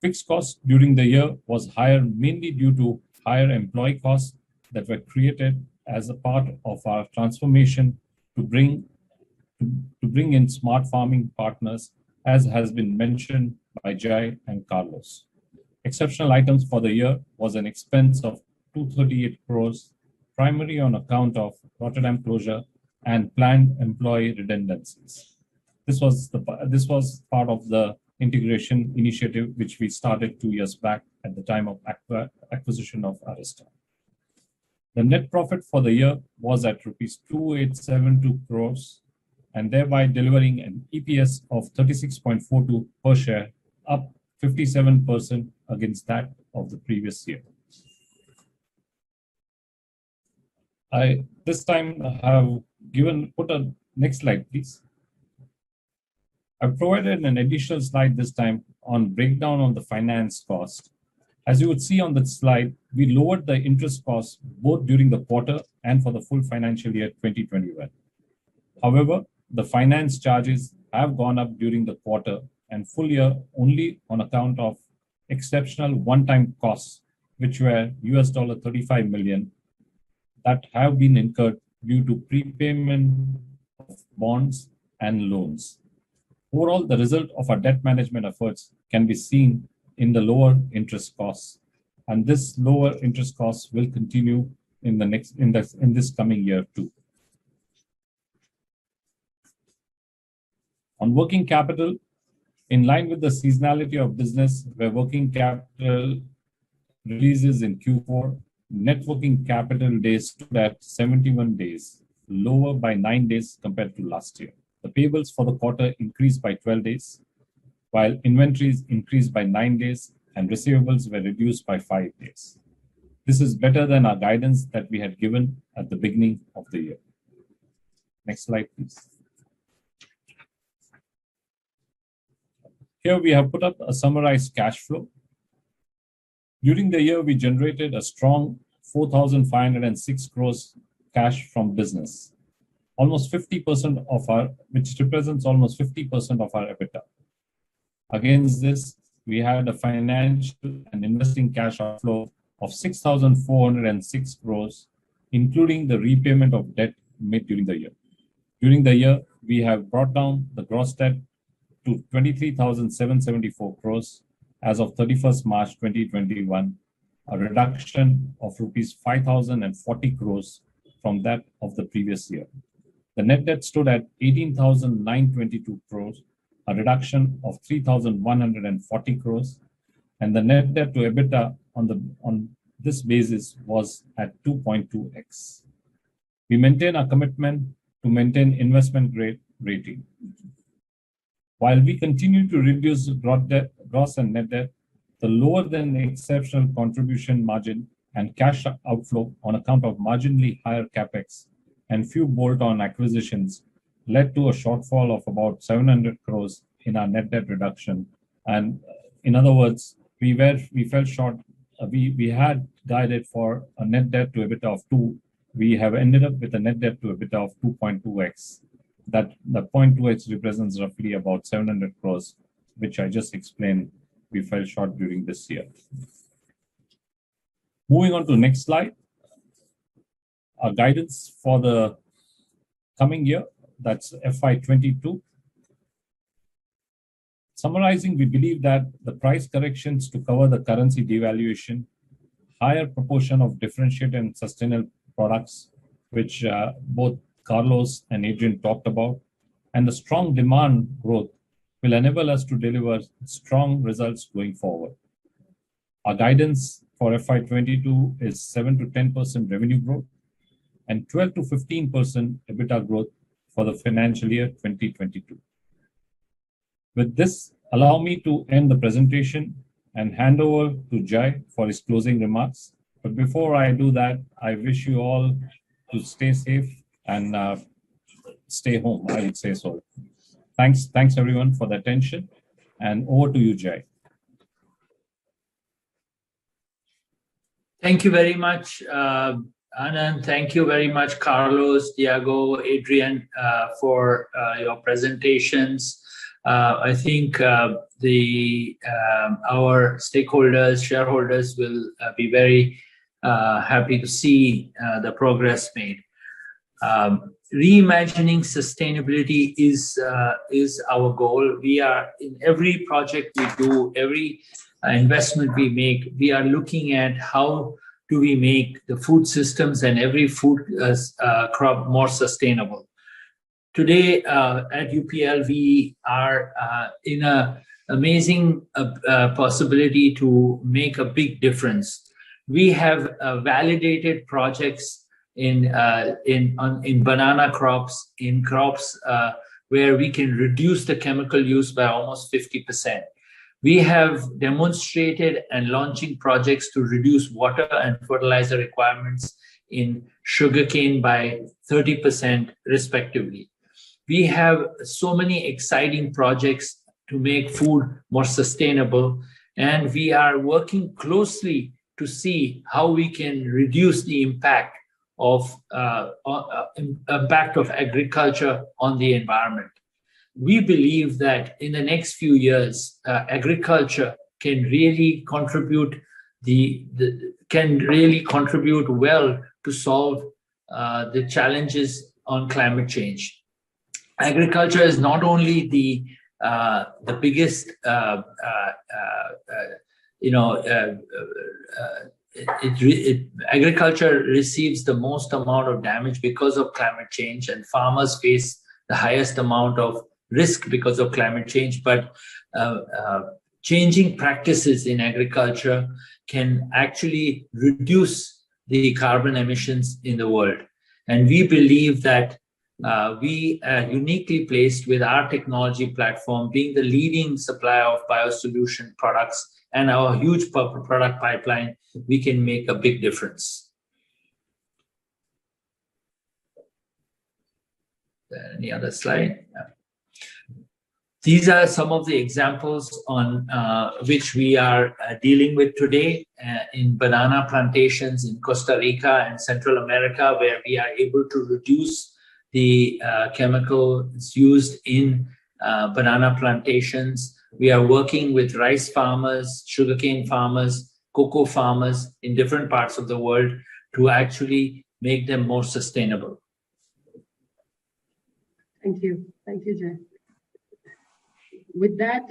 Fixed costs during the year was higher mainly due to higher employee costs that were created as a part of our transformation to bring in smart farming partners, as has been mentioned by Jai and Carlos. Exceptional items for the year was an expense of 238 crores, primarily on account of Rotterdam closure and planned employee redundancies. This was part of the integration initiative which we started 2 years back at the time of acquisition of Arysta. The net profit for the year was at rupees 2872 crores and thereby delivering an EPS of 36.42 per share, up 57% against that of the previous year. I this time have put a next slide, please. I've provided an additional slide this time on breakdown on the finance cost. As you would see on the slide, we lowered the interest costs both during the quarter and for the full financial year 2021. However, the finance charges have gone up during the quarter and full year only on account of exceptional one-time costs, which were $35 million that have been incurred due to prepayment of bonds and loans. Overall, the result of our debt management efforts can be seen in the lower interest costs, and this lower interest costs will continue in this coming year too. On working capital, in line with the seasonality of business, where working capital releases in Q4 net working capital days stood at 71 days, lower by 9 days compared to last year. The payables for the quarter increased by 12 days, while inventories increased by 9 days and receivables were reduced by 5 days. This is better than our guidance that we had given at the beginning of the year. Next slide, please. Here we have put up a summarized cash flow. During the year, we generated a strong 4,506 crores cash from business, almost 50% of our, which represents almost 50% of our EBITDA. Against this, we had a financial and investing cash outflow of 6,406 crores, including the repayment of debt made during the year. During the year, we have brought down the gross debt to 23,774 crores as of 31st March 2021, a reduction of rupees 5,040 crores from that of the previous year. The net debt stood at 18,922 crores, a reduction of 3,140 crores, and the net debt to EBITDA on this basis was at 2.2x. We maintain our commitment to maintain investment grade rating. While we continue to reduce gross and net debt, the lower than exceptional contribution margin and cash outflow on account of marginally higher capex and few bolt-on acquisitions led to a shortfall of about 700 crores in our net debt reduction. And in other words, we fell short. We had guided for a net debt to EBITDA of 2. We have ended up with a net debt to EBITDA of 2.2x. That the 0.2x represents roughly about 700 crores, which I just explained we fell short during this year. Moving on to the next slide. Our guidance for the coming year, that's FY22. Summarizing, we believe that the price corrections to cover the currency devaluation, higher proportion of differentiated and sustainable products, which both Carlos and Adrian talked about, and the strong demand growth will enable us to deliver strong results going forward. Our guidance for FY22 is 7 to 10% revenue growth and 12 to 15% EBITDA growth for the financial year 2022. With this, allow me to end the presentation and hand over to Jai for his closing remarks. But before I do that, I wish you all to stay safe and stay home, I would say so. Thanks everyone for the attention, and over to you, Jai. Thank you very much, Anand. Thank you very much, Carlos, Diego, Adrian, for your presentations. I think our stakeholders, shareholders will be very happy to see the progress made. Reimagining sustainability is our goal. We are in every project we do, every investment we make, we are looking at how do we make the food systems and every food crop more sustainable. Today at UPL, we are in an amazing possibility to make a big difference. We have validated projects in banana crops, in crops where we can reduce the chemical use by almost 50%. We have demonstrated and launching projects to reduce water and fertilizer requirements in sugarcane by 30% respectively. We have so many exciting projects to make food more sustainable, and we are working closely to see how we can reduce the impact of agriculture on the environment. We believe that in the next few years, agriculture can really contribute well to solve the challenges on climate change. Agriculture is not only the biggest, agriculture receives the most amount of damage because of climate change, and farmers face the highest amount of risk because of climate change. But changing practices in agriculture can actually reduce the carbon emissions in the world. And we believe that we are uniquely placed with our technology platform, being the leading supplier of biosolution products and our huge product pipeline, we can make a big difference. Any other slide? Yeah. These are some of the examples on which we are dealing with today in banana plantations in Costa Rica and Central America, where we are able to reduce the chemicals used in banana plantations. We are working with rice farmers, sugarcane farmers, cocoa farmers in different parts of the world to actually make them more sustainable. Thank you. Thank you, Jay. With that,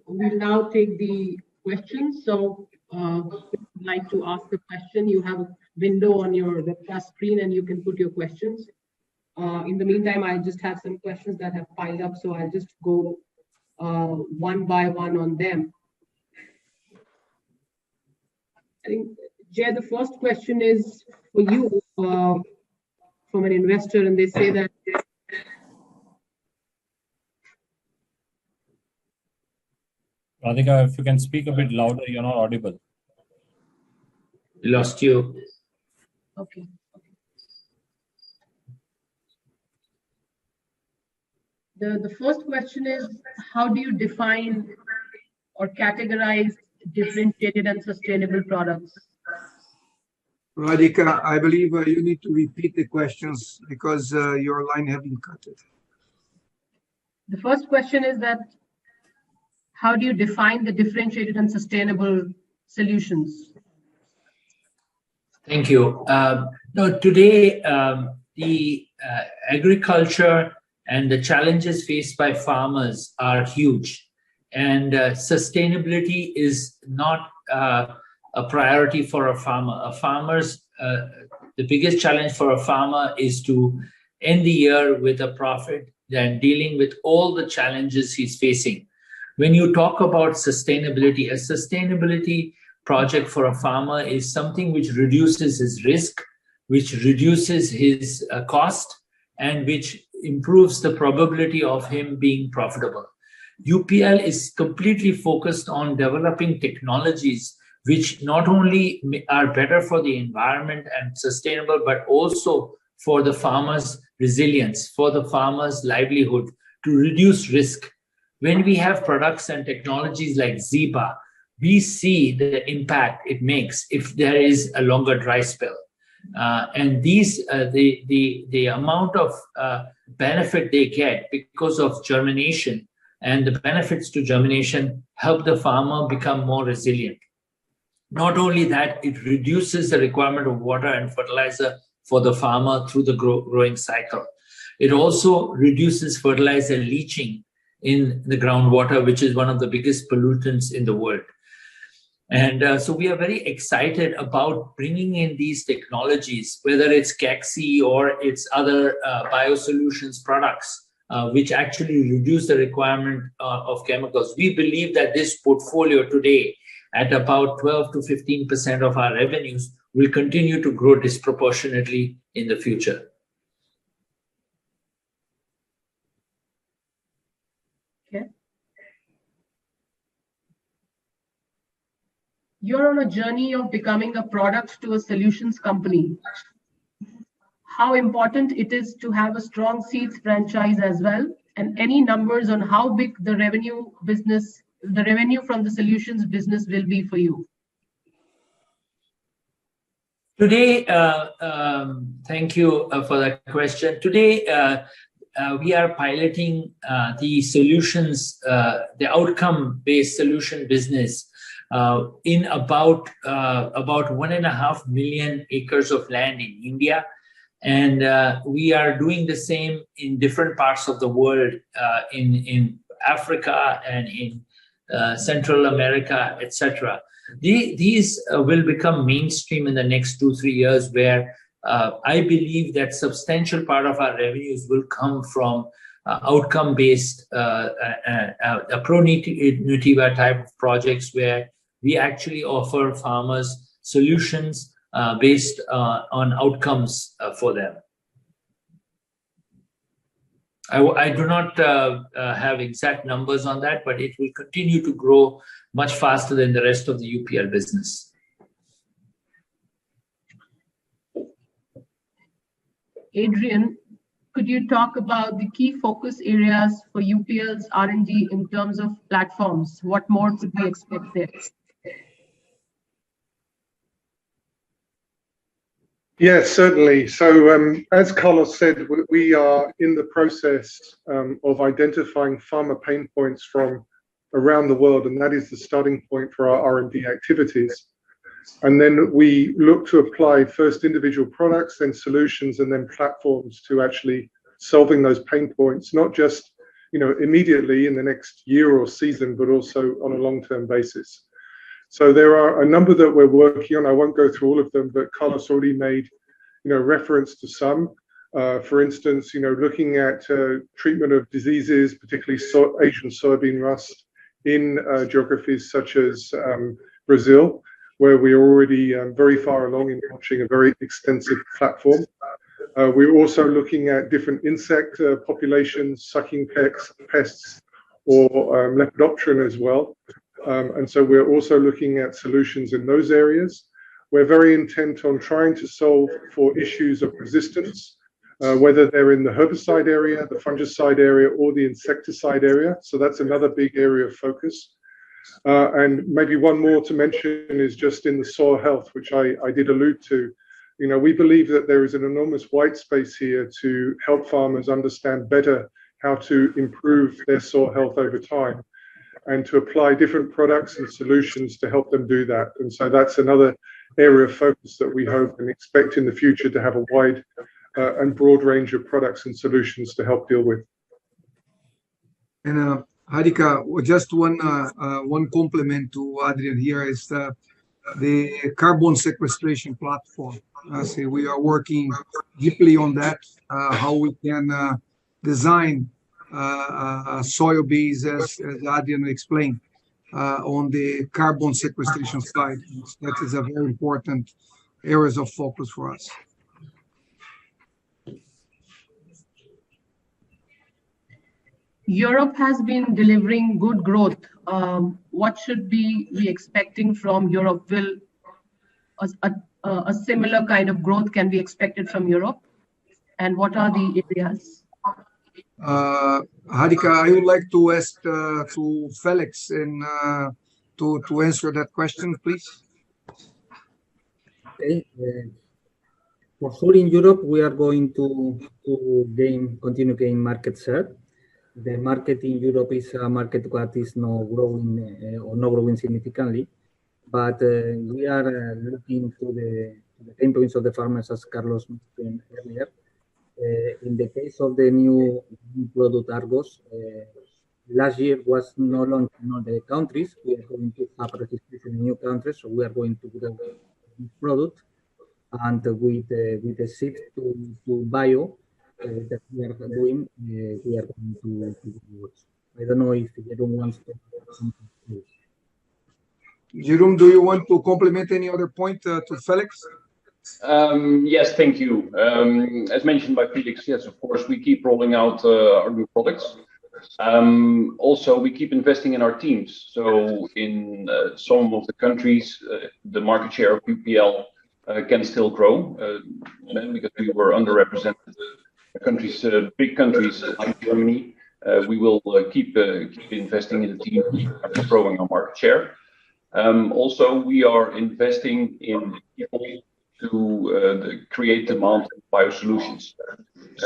we'll now take the questions. So if you'd like to ask a question, you have a window on your webcast screen and you can put your questions. In the meantime, I just have some questions that have piled up, so I'll just go one by one on them. I think, Jay, the first question is for you from an investor, and they say that Radhika, if you can speak a bit louder, you're not audible. We lost you. Okay. The first question is, how do you define or categorize differentiated and sustainable products? Radhika, I believe you need to repeat the questions because your line has been cut. The first question is that, how do you define the differentiated and sustainable solutions? Thank you. No, today, the agriculture and the challenges faced by farmers are huge. And sustainability is not a priority for a farmer. The biggest challenge for a farmer is to end the year with a profit than dealing with all the challenges he's facing. When you talk about sustainability, a sustainability project for a farmer is something which reduces his risk, which reduces his cost, and which improves the probability of him being profitable. UPL is completely focused on developing technologies which not only are better for the environment and sustainable, but also for the farmer's resilience, for the farmer's livelihood, to reduce risk. When we have products and technologies like Zeba, we see the impact it makes if there is a longer dry spell. And these, the amount of benefit they get because of germination and the benefits to germination help the farmer become more resilient. Not only that, it reduces the requirement of water and fertilizer for the farmer through the growing cycle. It also reduces fertilizer leaching in the groundwater, which is one of the biggest pollutants in the world. And so we are very excited about bringing in these technologies, whether it's CAXI or it's other biosolutions products, which actually reduce the requirement of chemicals. We believe that this portfolio today, at about 12 to 15% of our revenues, will continue to grow disproportionately in the future. You're on a journey of becoming a product to a solutions company. How important it is to have a strong seeds franchise as well, and any numbers on how big the revenue from the solutions business will be for you? Today, thank you for that question. Today, we are piloting the solutions, the outcome-based solution business in about 1.5 million acres of land in India. And we are doing the same in different parts of the world, in Africa and in Central America, etc. These will become mainstream in the next 2-3 years, where I believe that substantial part of our revenues will come from outcome-based, pro nutiva type of projects, where we actually offer farmers solutions based on outcomes for them. I do not have exact numbers on that, but it will continue to grow much faster than the rest of the UPL business. Adrian, could you talk about the key focus areas for UPL's R&D in terms of platforms? What more could we expect there? Yes, certainly. So as Carlos said, we are in the process of identifying pharma pain points from around the world, and that is the starting point for our R&D activities. And then we look to apply first individual products, then solutions, and then platforms to actually solving those pain points, not just immediately in the next year or season, but also on a long-term basis. So there are a number that we're working on. I won't go through all of them, but Carlos already made, reference to some. For instance, looking at treatment of diseases, particularly Asian soybean rust, in geographies such as Brazil, where we are already very far along in launching a very extensive platform. We're also looking at different insect populations, sucking pests, or Lepidopteran as well. And so we're also looking at solutions in those areas. We're very intent on trying to solve for issues of resistance, whether they're in the herbicide area, the fungicide area, or the insecticide area. So that's another big area of focus. And maybe one more to mention is just in the soil health, which I did allude to. We believe that there is an enormous white space here to help farmers understand better how to improve their soil health over time, and to apply different products and solutions to help them do that. And so that's another area of focus that we hope and expect in the future to have a wide and broad range of products and solutions to help deal with. And Harika, just one compliment to Adrian here is the carbon sequestration platform. So we are working deeply on that, how we can design soil base, as Adrian explained, on the carbon sequestration side. That is a very important areas of focus for us. Europe has been delivering good growth. What should we be expecting from Europe? Will a similar kind of growth can be expected from Europe? And what are the areas? Harika, I would like to ask to Felix and to answer that question, please. Okay. For sure, in Europe, we are going to continue gain market share. The market in Europe is a market that is not growing or not growing significantly, but we are looking to the pain points of the farmers, as Carlos mentioned earlier. In the case of the new product Argos, last year was no longer in all the countries. We are going to have registration in new countries, so we are going to grow this product. And with the shift to bio that we are doing, we are going to do. I don't know if Jerome wants to. Jerome, do you want to complement any other point to Felix? Yes, thank you. As mentioned by Felix, yes, of course, we keep rolling out our new products. Also, we keep investing in our teams. So in some of the countries, the market share of UPL can still grow because we were underrepresented. Countries, big countries like Germany, we will keep investing in the team and growing our market share. Also, we are investing in people to create demand in biosolutions.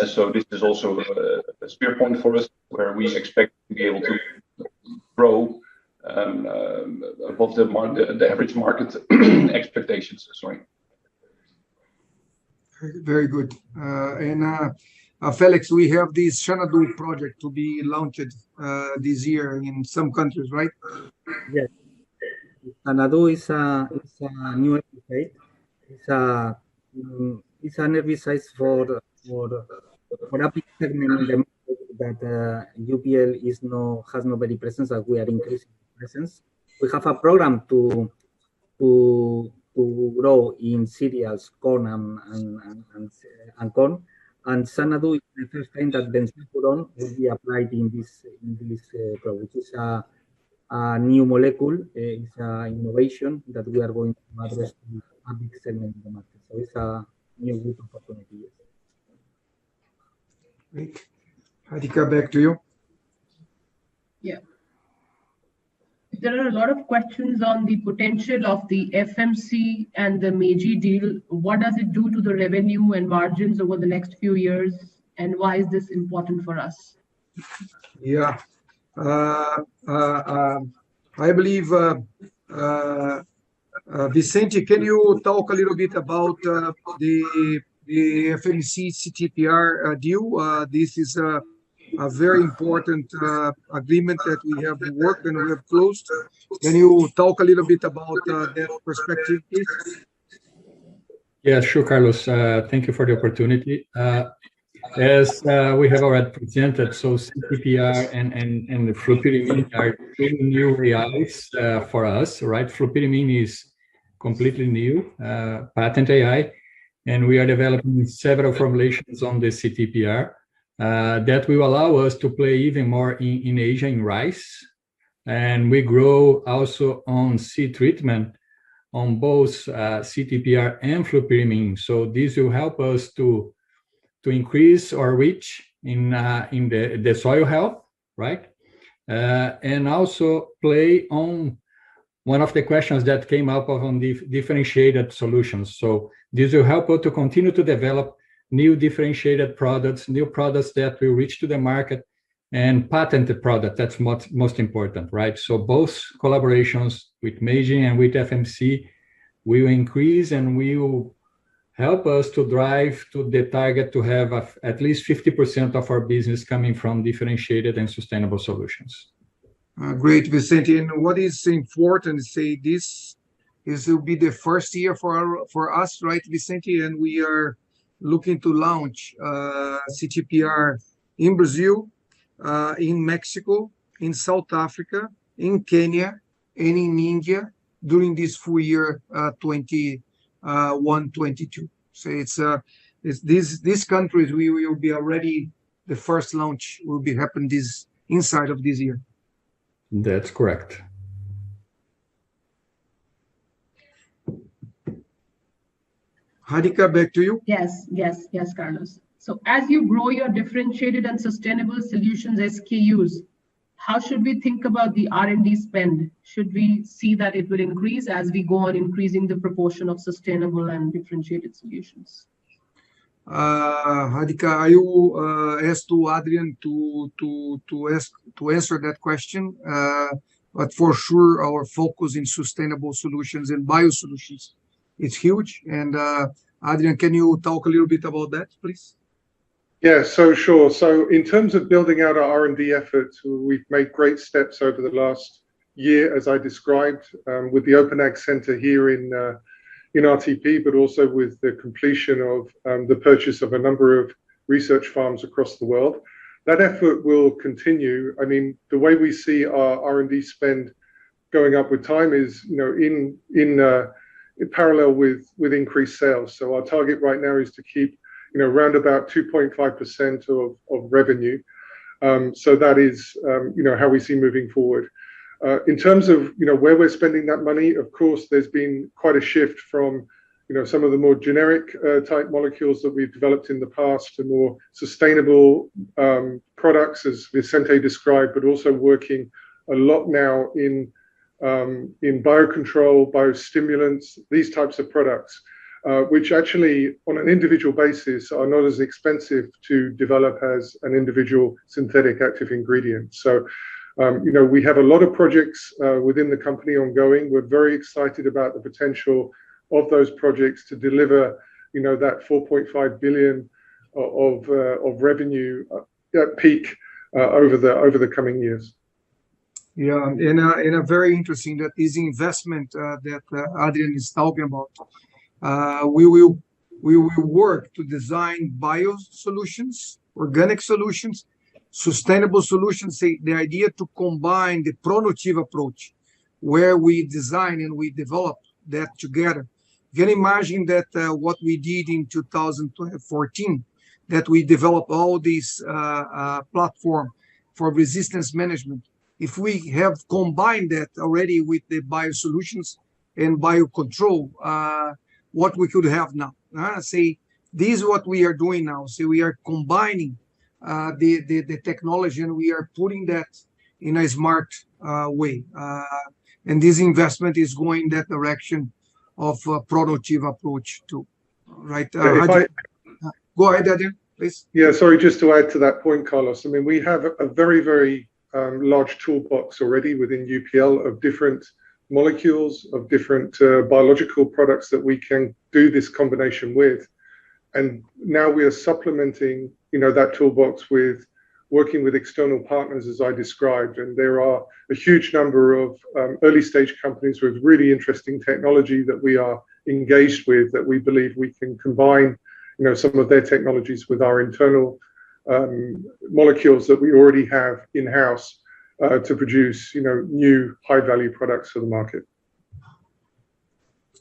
So this is also a spear point for us, where we expect to be able to grow above the average market expectations. Sorry. Very good. And Felix, we have this Xanadu project to be launched this year in some countries, right? Yes. Xanadu is a new herbicide. It's an herbicide for a big segment in the market that UPL has no very presence, as we are increasing presence. We have a program to grow in cereals, corn and corn. And Xanadu is the first time that benzofuran will be applied in this product, which is a new molecule. It's an innovation that we are going to address to a big segment of the market. So it's a new good opportunity. Yes. Great. Radhika, back to you. Yeah. There are a lot of questions on the potential of the FMC and the Meiji deal. What does it do to the revenue and margins over the next few years, and why is this important for us? Yeah, I believe, Vicente, can you talk a little bit about the FMC CTPR deal? This is a very important agreement that we have worked and we have closed. Can you talk a little bit about that perspective, please? Yeah, sure, Carlos. Thank you for the opportunity. As we have already presented, so CTPR and the flupirimine are two new AIs for us, right? Flupirimine is completely new, patent AI, and we are developing several formulations on the CTPR that will allow us to play even more in Asia in rice. And we grow also on seed treatment on both CTPR and flupirimine. So this will help us to increase our reach in the soil health, right? And also play on one of the questions that came up on the differentiated solutions. So this will help us to continue to develop new differentiated products, new products that will reach to the market, and patented product. That's most important, right? So both collaborations with Meiji and with FMC will increase and will help us to drive to the target to have at least 50% of our business coming from differentiated and sustainable solutions. Great, Vicente. And what is important to say, this will be the first year for us, right, Vicente? And we are looking to launch CTPR in Brazil, in Mexico, in South Africa, in Kenya, and in India during this full year 21-22. So it's these countries we will be already, the first launch will be happen this inside of this year. That's correct. Radhika, back to you. Yes, Carlos. So as you grow your differentiated and sustainable solutions SKUs, how should we think about the R&D spend? Should we see that it will increase as we go on increasing the proportion of sustainable and differentiated solutions? Radhika, I will ask to Adrian to answer that question. But for sure, our focus in sustainable solutions and biosolutions is huge. And Adrian, can you talk a little bit about that, please? Yeah, so sure. So in terms of building out our R&D efforts, we've made great steps over the last year, as I described, with the Open Ag Center here in RTP, but also with the completion of the purchase of a number of research farms across the world. That effort will continue. I mean, the way we see our R&D spend going up with time is, in parallel with increased sales. So our target right now is to keep, around about 2.5% of revenue. So that is, how we see moving forward. In terms of, where we're spending that money, of course, there's been quite a shift from, some of the more generic type molecules that we've developed in the past to more sustainable products, as Vicente described, but also working a lot now in biocontrol, biostimulants, these types of products, which actually on an individual basis are not as expensive to develop as an individual synthetic active ingredient. So, we have a lot of projects within the company ongoing. We're very excited about the potential of those projects to deliver, that 4.5 billion of revenue at peak over the coming years. Yeah, and a very interesting that is investment that Adrian is talking about. We will work to design bio solutions, organic solutions, sustainable solutions. The idea to combine the productive approach, where we design and we develop that together, You can imagine that what we did in 2014, that we developed all these platform for resistance management. If we have combined that already with the biosolutions and biocontrol, what we could have now. Say, this is what we are doing now. So we are combining the technology, and we are putting that in a smart way. And this investment is going that direction of a productive approach too. Right? Go ahead, Adrian, please. Yeah, sorry, just to add to that point, Carlos. I mean, we have a very, very large toolbox already within UPL of different molecules, of different biological products that we can do this combination with. And now we are supplementing, that toolbox with working with external partners, as I described. And there are a huge number of early stage companies with really interesting technology that we are engaged with, that we believe we can combine, some of their technologies with our internal molecules that we already have in-house to produce, new high-value products for the market.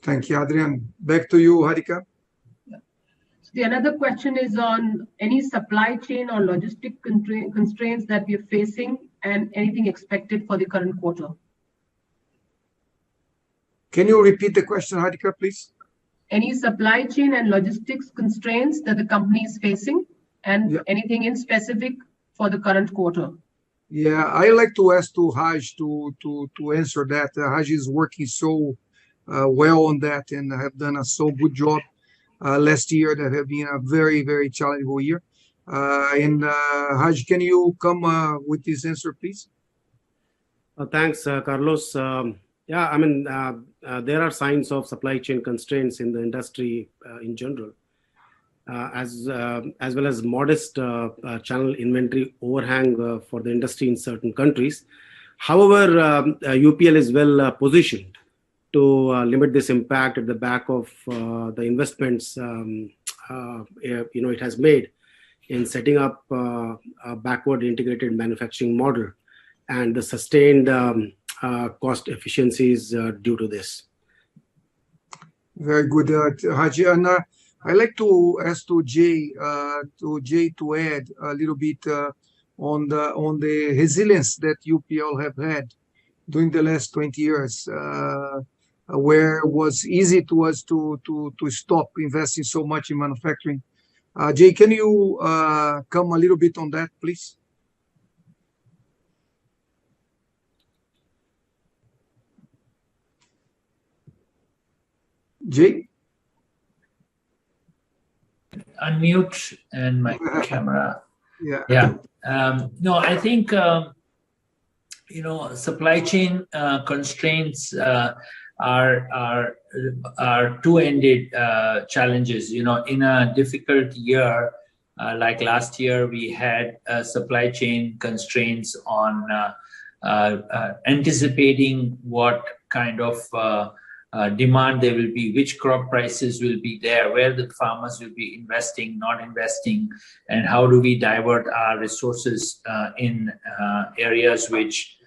Thank you, Adrian. Back to you, Harika. The another question is on any supply chain or logistic constraints that we are facing and anything expected for the current quarter. Can you repeat the question, Harika, please? Any supply chain and logistics constraints that the company is facing and anything in specific for the current quarter? Yeah, I like to ask to Raj to answer that. Raj is working so well on that and have done a so good job last year. That have been a very, very challenging year. And Raj, can you come with this answer, please? Thanks, Carlos. Yeah, I mean, there are signs of supply chain constraints in the industry in general, as well as modest channel inventory overhang for the industry in certain countries. However, UPL is well positioned to limit this impact at the back of the investments it has made in setting up a backward integrated manufacturing model and the sustained cost efficiencies due to this. Very good, Haji. And I'd like to ask Jay to add a little bit on the resilience that UPL have had during the last 20 years, where it was easy to us to stop investing so much in manufacturing. Jay, can you come a little bit on that, please? Jay? Unmute and my camera. Yeah. No, I think, supply chain constraints are two-ended challenges. In a difficult year, like last year, we had supply chain constraints on anticipating what kind of demand there will be, which crop prices will be there, where the farmers will be investing, not investing, and how do we divert our resources in areas which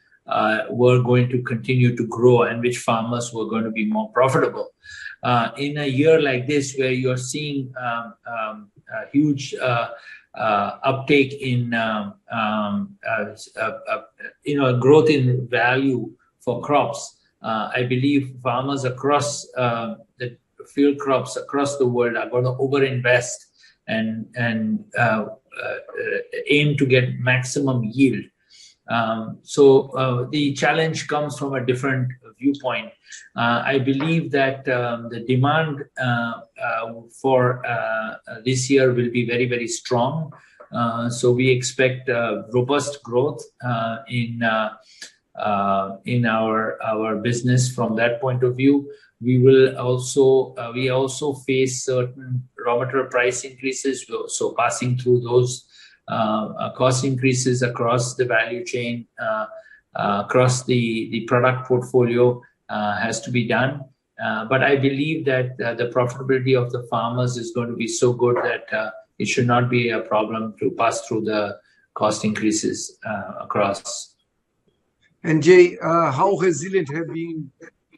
were going to continue to grow and which farmers were going to be more profitable. In a year like this, where you're seeing a huge uptake in growth in value for crops, I believe farmers across the field crops across the world are going to overinvest and aim to get maximum yield. So the challenge comes from a different viewpoint. I believe that the demand for this year will be very, very strong. So we expect robust growth in our business from that point of view. We also face certain raw material price increases, so passing through those cost increases across the value chain, across the product portfolio has to be done. But I believe that the profitability of the farmers is going to be so good that it should not be a problem to pass through the cost increases across. And Jay, how resilient have been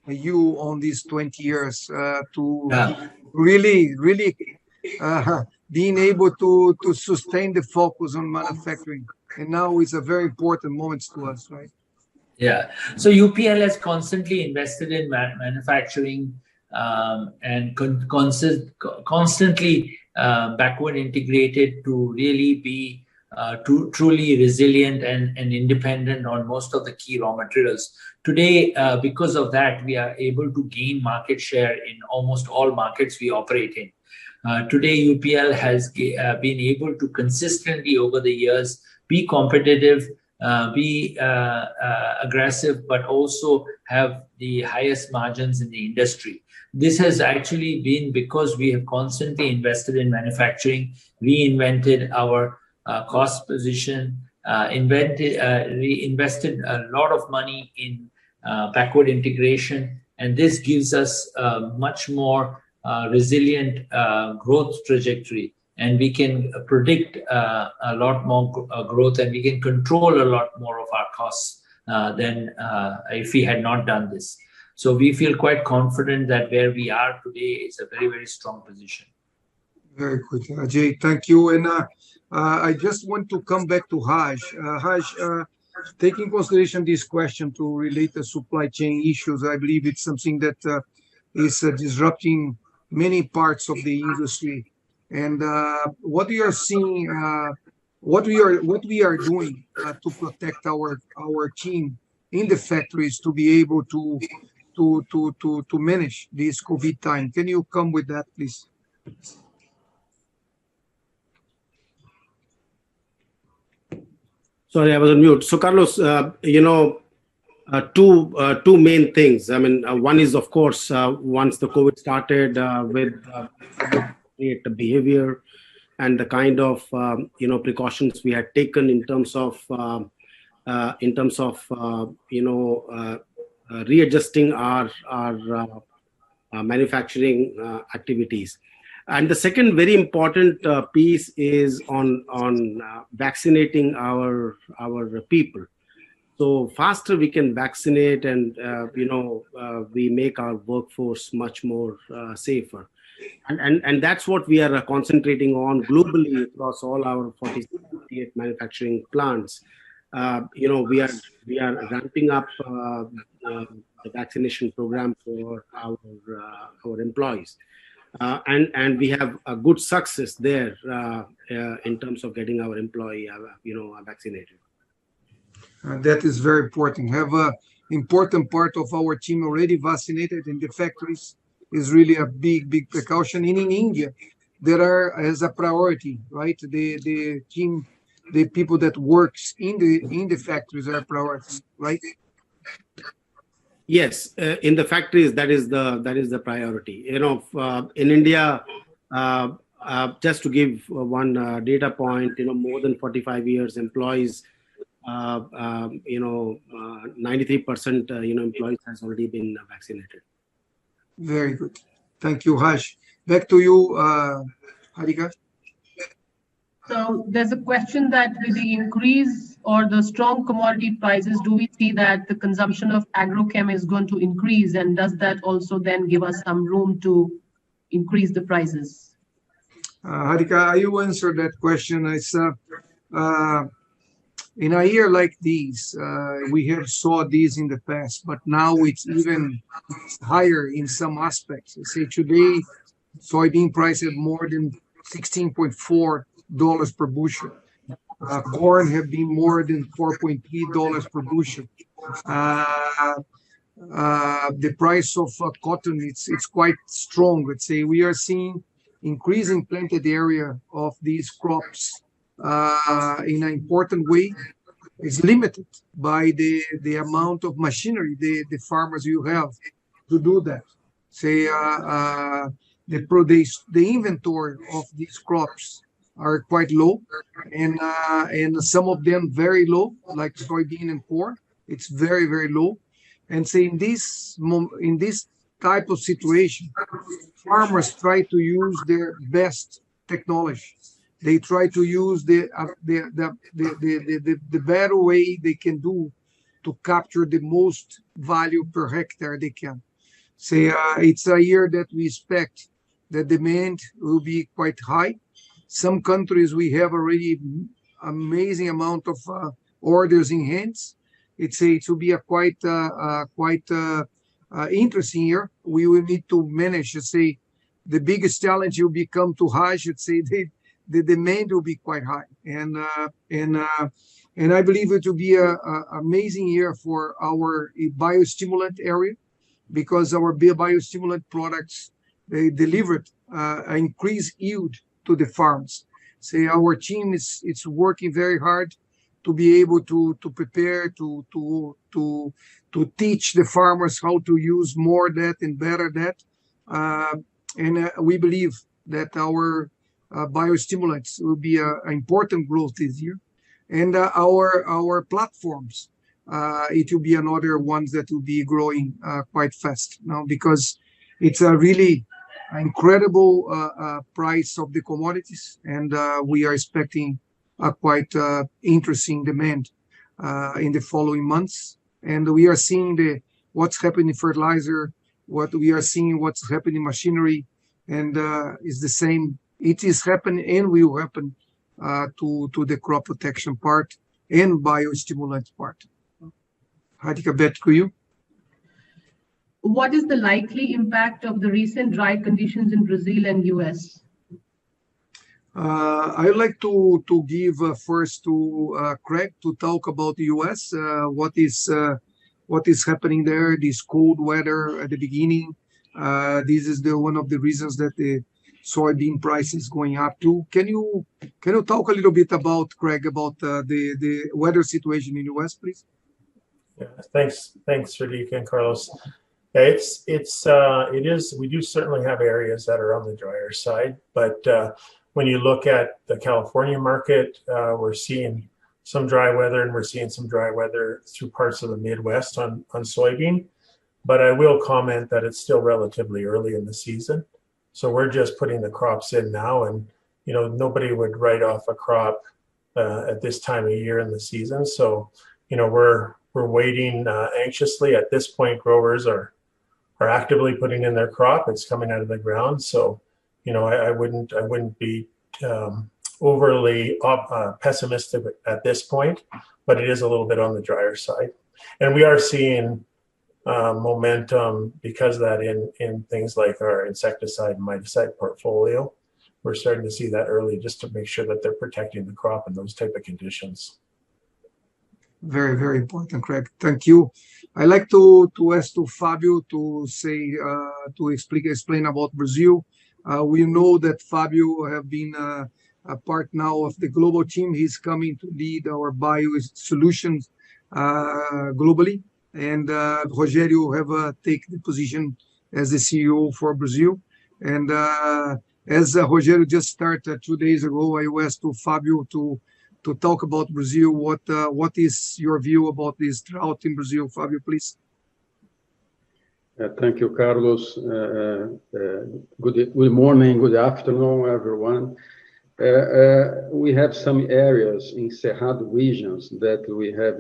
you on these 20 years to really being able to sustain the focus on manufacturing. And now it's a very important moment to us, right? Yeah. So UPL has constantly invested in manufacturing and constantly backward integrated to really be truly resilient and independent on most of the key raw materials. Today, because of that, we are able to gain market share in almost all markets we operate in. Today, UPL has been able to consistently over the years be competitive, be aggressive, but also have the highest margins in the industry. This has actually been because we have constantly invested in manufacturing, reinvented our cost position, reinvested a lot of money in backward integration, and this gives us much more resilient growth trajectory, and we can predict a lot more growth, and we can control a lot more of our costs than if we had not done this. So we feel quite confident that where we are today is a very, very strong position. Very good, Ajay. Thank you. And I just want to come back to Raj. Raj, taking consideration this question to relate the supply chain issues, I believe it's something that is disrupting many parts of the industry. And what we are seeing, what we are doing to protect our team in the factories to be able to manage this COVID time. Can you come with that, please? Sorry, I was on mute. So, Carlos, two main things. I mean, one is, of course, once the COVID started with create the behavior and the kind of precautions we had taken in terms of readjusting our manufacturing activities. And the second very important piece is on vaccinating our people. So faster we can vaccinate, and we make our workforce much more safer. And that's what we are concentrating on globally across all our 48 manufacturing plants. We are ramping up the vaccination program for our employees, and we have a good success there in terms of getting our employee vaccinated. That is very important. We have an important part of our team already vaccinated in the factories. Is really a big precaution. And in India, there are as a priority, right? The team, the people that works in the factories are a priority, right? Yes, in the factories, that is the priority. In India, just to give one data point, more than 45 years employees, 93% employees has already been vaccinated. Very good. Thank you, Raj. Back to you, Harika. So there's a question that with the increase or the strong commodity prices, do we see that the consumption of agrochem is going to increase? And does that also then give us some room to increase the prices? Harika, you answer that question. It's in a year like this, we have saw this in the past, but now it's even higher in some aspects. Say today, soybean price is more than $16.4 per bushel. Corn have been more than $4.3 per bushel. The price of cotton, it's quite strong. Let's say we are seeing increasing planted area of these crops in an important way. Is limited by the amount of machinery the farmers you have to do that. Say the inventory of these crops are quite low, and some of them very low, like soybean and corn. It's very low, and say in this type of situation, farmers try to use their best technology. They try to use the better way they can do to capture the most value per hectare they can. It's a year that we expect the demand will be quite high. Some countries we have already amazing amount of orders in hands. It will be a quite interesting year. We will need to manage. The biggest challenge will become to Hajj. The demand will be quite high, and I believe it will be a amazing year for our biostimulant area, because our biostimulant products, they delivered increased yield to the farms. Our team is working very hard to be able to prepare to teach the farmers how to use more that and better that. And we believe that our biostimulants will be an important growth this year. And our platforms, it will be another ones that will be growing quite fast now, because it's a really incredible price of the commodities, and we are expecting a quite interesting demand in the following months. And we are seeing what's happening in fertilizer, what's happening in machinery, and it's the same. It is happening and will happen to the crop protection part and biostimulant part. Radhika, back to you. What is the likely impact of the recent dry conditions in Brazil and US? I would like to give first to Craig to talk about the US. What is happening there? This cold weather at the beginning. This is one of the reasons that the soybean price is going up too. Can you talk a little bit about, Craig, about the weather situation in the US, please? Yeah, thanks, Radhika and Carlos. It is. We do certainly have areas that are on the drier side, but when you look at the California market, we're seeing some dry weather, and we're seeing some dry weather through parts of the Midwest on soybean. But I will comment that it's still relatively early in the season, so we're just putting the crops in now, and nobody would write off a crop at this time of year in the season. So we're waiting anxiously. At this point, growers are actively putting in their crop. It's coming out of the ground. So, I wouldn't be overly pessimistic at this point, but it is a little bit on the drier side. And we are seeing momentum because of that in things like our insecticide and miticide portfolio. We're starting to see that early, just to make sure that they're protecting the crop in those type of conditions. Very, very important, Craig. Thank you. I'd like to ask to Fabio to say to explain about Brazil. We know that Fabio have been a part now of the global team. He's coming to lead our bio solutions globally, and Rogério have taken the position as the CEO for Brazil. And as Rogério just started 2 days ago, I asked to Fabio to talk about Brazil. What is your view about this drought in Brazil? Fabio, please. Thank you, Carlos. Good morning, good afternoon, everyone. We have some areas in Cerrado regions that we have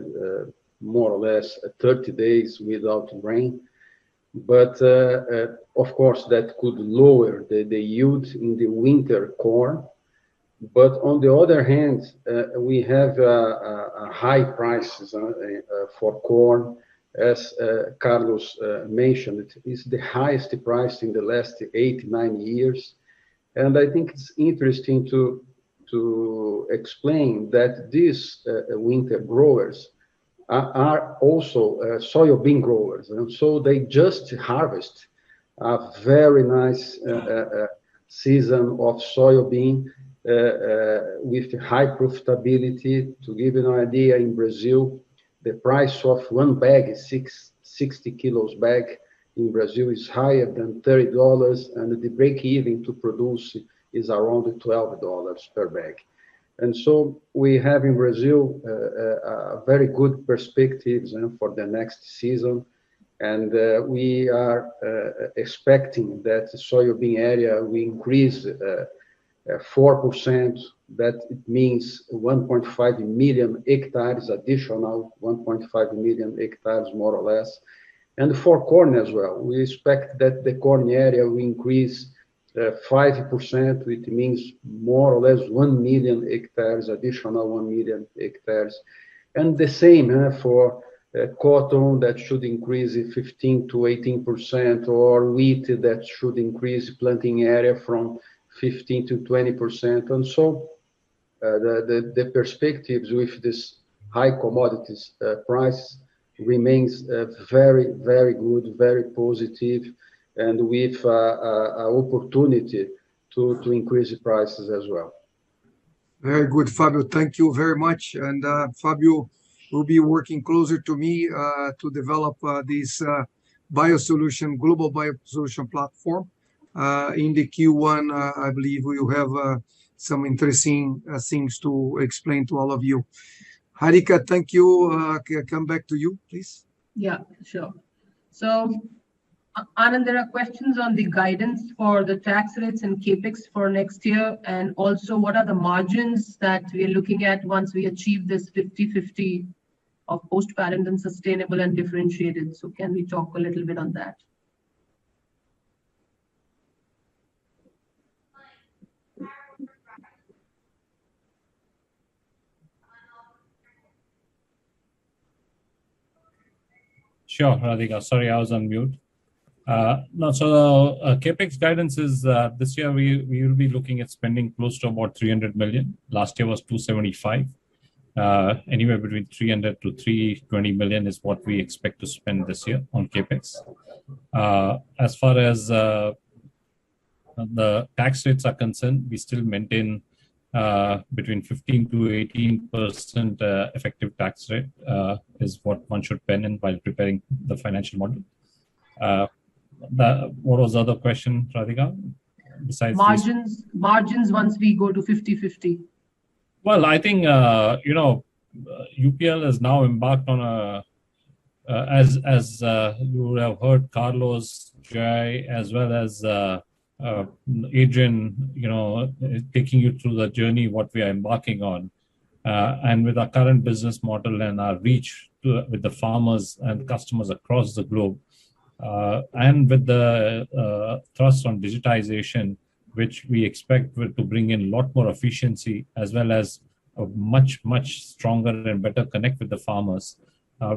more or less 30 days without rain. But of course, that could lower the yield in the winter corn. But on the other hand, we have high prices for corn. As Carlos mentioned, it is the highest price in the last 8-9 years. And I think it's interesting to explain that these winter growers are also soybean growers. And so they just harvest a very nice season of soybean with high profitability. To give you an idea, in Brazil, the price of one bag, 60 kilos bag in Brazil, is higher than $30, and the break-even to produce is around $12 per bag. And so we have in Brazil very good perspectives for the next season, and we are expecting that the soybean area will increase 4%. That it means 1.5 million hectares additional, 1.5 million hectares more or less. And for corn as well, we expect that the corn area will increase 5%, which means more or less 1 million hectares, additional 1 million hectares. And the same for cotton, that should increase 15 to 18%, or wheat that should increase planting area from 15 to 20%. And so the perspectives with this high commodities price remains very, very good, very positive, and with an opportunity to increase the prices as well. Very good, Fabio. Thank you very much. And Fabio will be working closer to me to develop this global biosolution platform. In the Q1, I believe we will have some interesting things to explain to all of you. Harika, thank you. Come back to you, please. Yeah, sure. So, Anand, there are questions on the guidance for the tax rates and capex for next year, and also what are the margins that we are looking at once we achieve this 50-50 of post-parent and sustainable and differentiated. So, can we talk a little bit on that? Sure, Radhika. Sorry, I was on mute. No, so capex guidance is this year we will be looking at spending close to about 300 million. Last year was 275. Anywhere between 300 to 320 million is what we expect to spend this year on capex. As far as the tax rates are concerned, we still maintain between 15 to 18% effective tax rate is what one should pen in while preparing the financial model. What was the other question, Radhika? Besides margins once we go to 50-50. Well, I think UPL is now embarked on a as you would have heard Carlos, Jai, as well as Adrian, taking you through the journey, what we are embarking on. And with our current business model and our reach with the farmers and customers across the globe, and with the thrust on digitization, which we expect to bring in a lot more efficiency, as well as a much, much stronger and better connect with the farmers.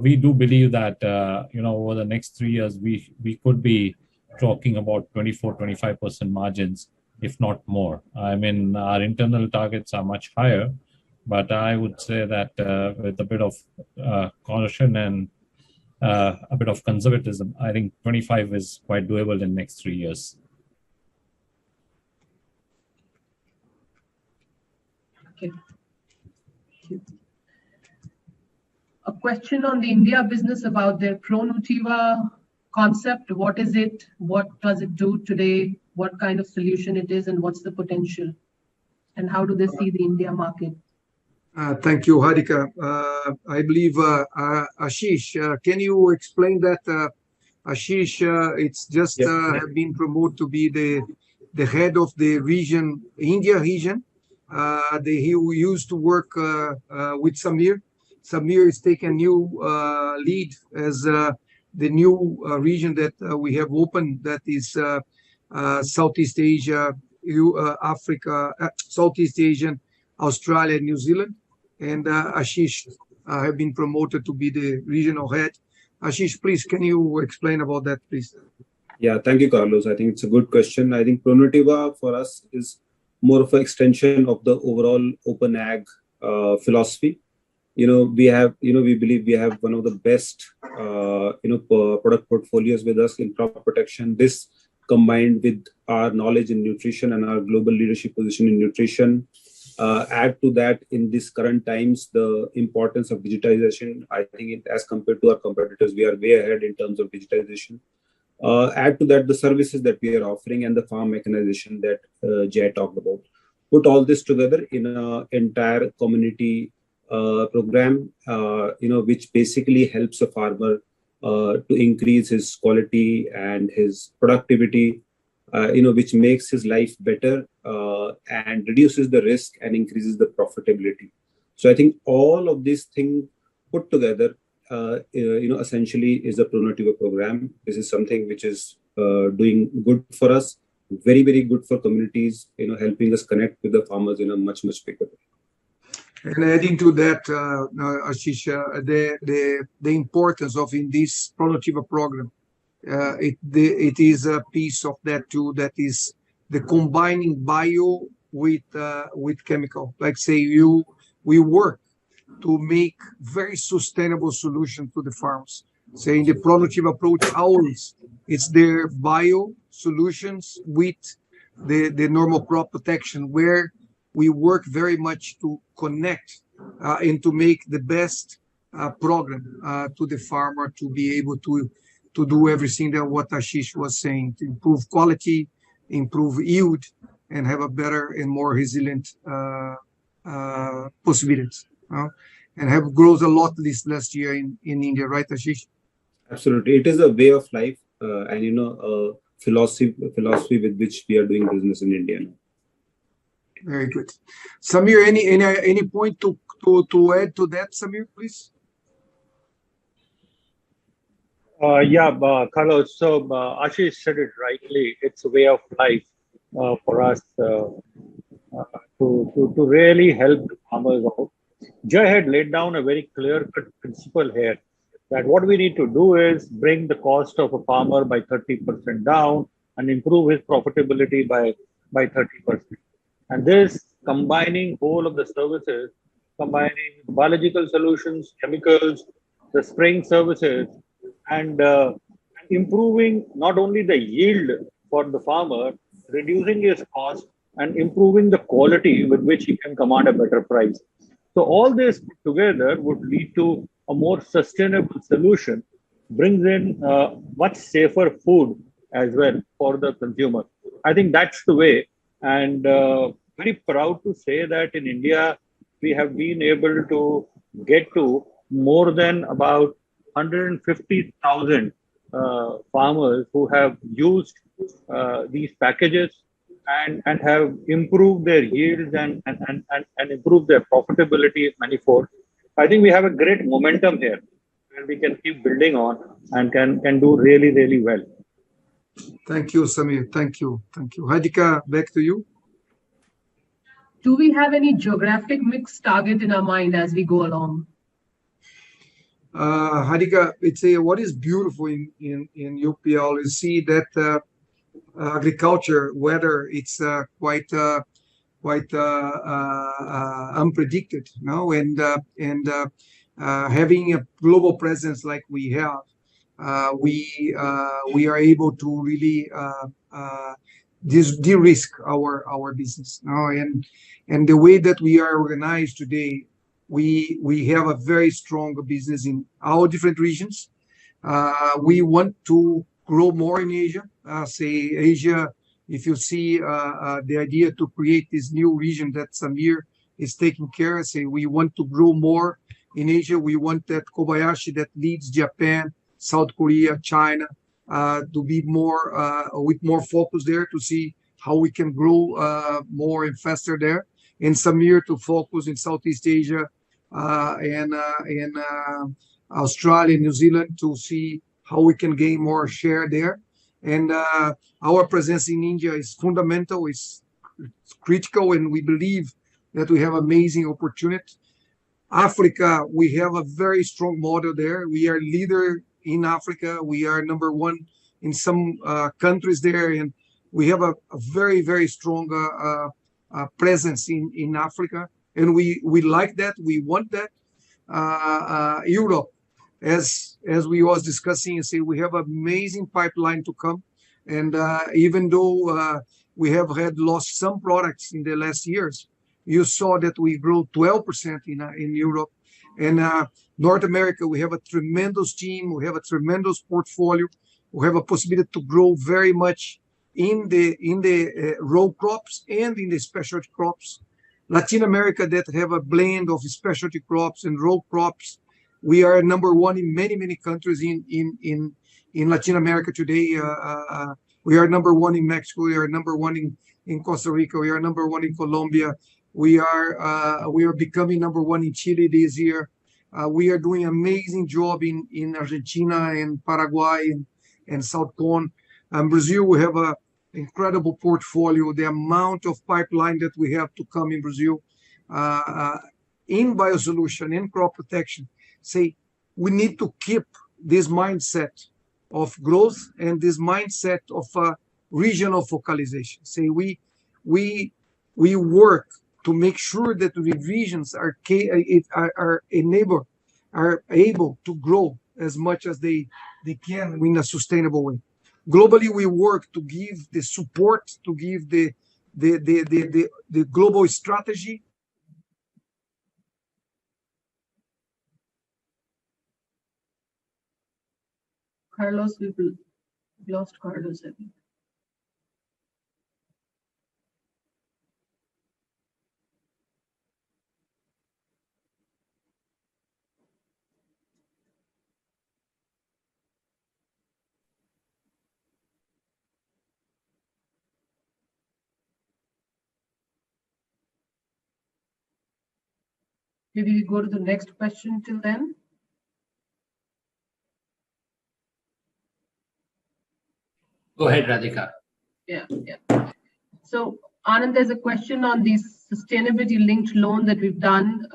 We do believe that, over the next 3 years, we could be talking about 24-25% margins, if not more. I mean, our internal targets are much higher, but I would say that with a bit of caution and a bit of conservatism, I think 25 is quite doable in the next 3 years. Okay. A question on the India business about their ProNutiva concept. What is it? What does it do today? What kind of solution it is, and what's the potential? And how do they see the India market? Thank you, Harika. I believe Ashish, can you explain that? Ashish, it's just have been promoted to be the head of the region, India region. He used to work with Samir. Samir is taking new lead as the new region that we have opened, that is Southeast Asia, Africa, Southeast Asian, Australia, New Zealand. And Ashish have been promoted to be the regional head. Ashish, please, can you explain about that, please? Yeah, thank you, Carlos. I think it's a good question. I think ProNutiva for us is more of an extension of the overall open ag philosophy. We believe we have one of the best, product portfolios with us in crop protection. This combined with our knowledge in nutrition and our global leadership position in nutrition, add to that in these current times, the importance of digitization. I think as compared to our competitors, we are way ahead in terms of digitization. Add to that the services that we are offering and the farm mechanization that Jai talked about. Put all this together in an entire community program, which basically helps a farmer to increase his quality and his productivity, which makes his life better and reduces the risk and increases the profitability. So I think all of these things put together essentially is a Pronativa program. This is something which is doing good for us, very, very good for communities, helping us connect with the farmers in a much, much bigger way. And adding to that, Ashish, the importance of in this Pronativa program, it is a piece of that too. That is the combining bio with chemical. Like say we work to make very sustainable solution to the farms. Say in the Pronativa approach, always it's their bio solutions with the normal crop protection, where we work very much to connect and to make the best program to the farmer to be able to do everything that what Ashish was saying, to improve quality, improve yield, and have a better and more resilient possibilities. And have grown a lot this last year in India, right, Ashish? Absolutely, it is a way of life, and a philosophy with which we are doing business in India. Very good. Samir, any point to add to that, Samir, please? Carlos. So Ashish said it rightly. It's a way of life for us to really help the farmers out. Jay had laid down a very clear-cut principle here that what we need to do is bring the cost of a farmer by 30% down and improve his profitability by 30%. And this combining all of the services, combining biological solutions, chemicals, the spraying services, and improving not only the yield for the farmer, reducing his cost and improving the quality with which he can command a better price. So all this together would lead to a more sustainable solution, brings in much safer food as well for the consumer. I think that's the way, and very proud to say that in India, we have been able to get to more than about 150,000 farmers who have used these packages and have improved their yields and improved their profitability manifold. I think we have a great momentum here, and we can keep building on and can do really, really well. Thank you, Samir. Thank you. Radhika, back to you. Do we have any geographic mix target in our mind as we go along? Radhika, it's what is beautiful in UPL is see that agriculture, weather, it's quite unpredicted, and having a global presence like we have, we are able to really de-risk our business, and the way that we are organized today, we have a very strong business in our different regions. We want to grow more in Asia. Say Asia, if you see the idea to create this new region that Samir is taking care of, say we want to grow more in Asia. We want that Kobayashi that leads Japan, South Korea, China, to be more with more focus there to see how we can grow more and faster there. And Samir to focus in Southeast Asia and Australia, New Zealand to see how we can gain more share there. And our presence in India is fundamental, it's critical, and we believe that we have amazing opportunity. Africa, we have a very strong model there. We are leader in Africa. We are number one in some countries there, and we have a very, very strong presence in Africa. And we like that, we want that. Europe, as we was discussing, say we have amazing pipeline to come, and even though we have lost some products in the last years, you saw that we grew 12% in Europe. And North America, we have a tremendous team, we have a tremendous portfolio, we have a possibility to grow very much in the row crops and in the specialty crops. Latin America, that have a blend of specialty crops and row crops. We are number one in many countries in Latin America today. We are number one in Mexico. We are number one in Costa Rica. We are number one in Colombia. We are becoming number one in Chile this year. We are doing an amazing job in Argentina and Paraguay and South Cone. Brazil, we have an incredible portfolio. The amount of pipeline that we have to come in Brazil in biosolution, in crop protection. Say, we need to keep this mindset of growth and this mindset of regional focalization. Say, we work to make sure that the regions are able to grow as much as they can in a sustainable way. Globally, we work to give the support, to give the global strategy. Carlos, we've lost Carlos, I think. Maybe we go to the next question till then. Go ahead, Radhika. Yeah. So, Anand, there's a question on the sustainability-linked loan that we've done.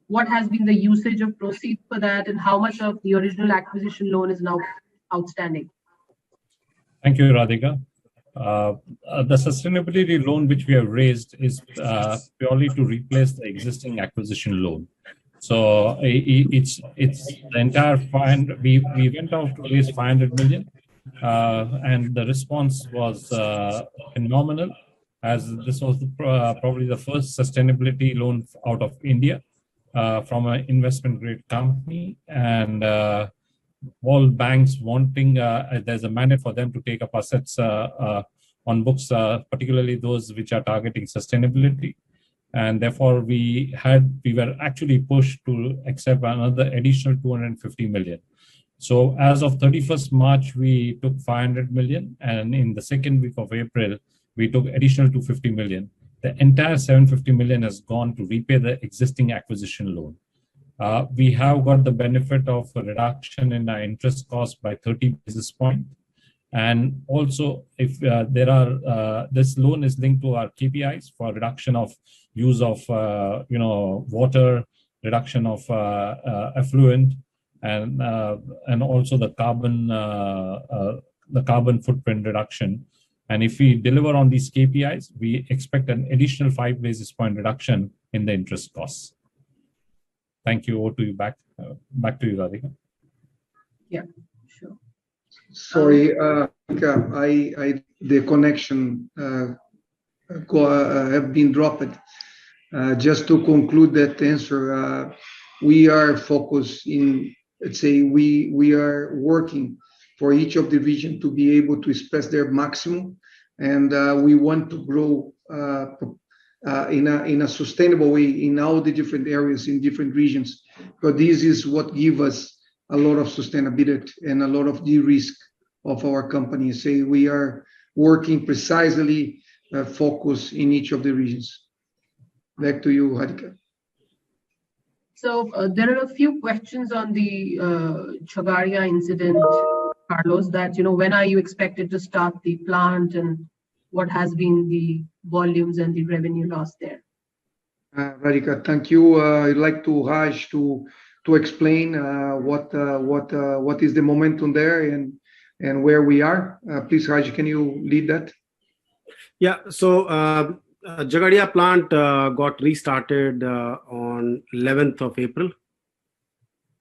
What has been the usage of proceeds for that, and how much of the original acquisition loan is now outstanding? Thank you, Radhika. The sustainability loan which we have raised is purely to replace the existing acquisition loan. So it's the entire fund. We went out to raise 500 million, and the response was phenomenal, as this was probably the first sustainability loan out of India from an investment grade company, and all banks wanting, there's a mandate for them to take up assets on books, particularly those which are targeting sustainability. And therefore, we were actually pushed to accept another additional 250 million. So as of 31st March, we took 500 million, and in the second week of April, we took additional 250 million. The entire 750 million has gone to repay the existing acquisition loan. We have got the benefit of a reduction in our interest cost by 30 basis points. And also, if this loan is linked to our KPIs for reduction of use of water, reduction of effluent, and also the carbon footprint reduction. And if we deliver on these KPIs, we expect an additional 5 basis point reduction in the interest costs. Thank you. Over to you. Back to you, Radhika. Yeah, sure. Sorry, the connection have been dropped. Just to conclude that answer, we are focused in, let's say, we are working for each of the region to be able to express their maximum, and we want to grow in a sustainable way in all the different areas in different regions. But this is what gives us a lot of sustainability and a lot of de-risk of our company. Say we are working precisely focus in each of the regions. Back to you, Radhika. So there are a few questions on the Chagaria incident, Carlos, that, when are you expected to start the plant, and what has been the volumes and the revenue loss there? Radhika, thank you. I'd like to Raj to explain what is the momentum there and where we are. Please, Raj, can you lead that? Yeah. So Jagadia plant got restarted on 11th of April,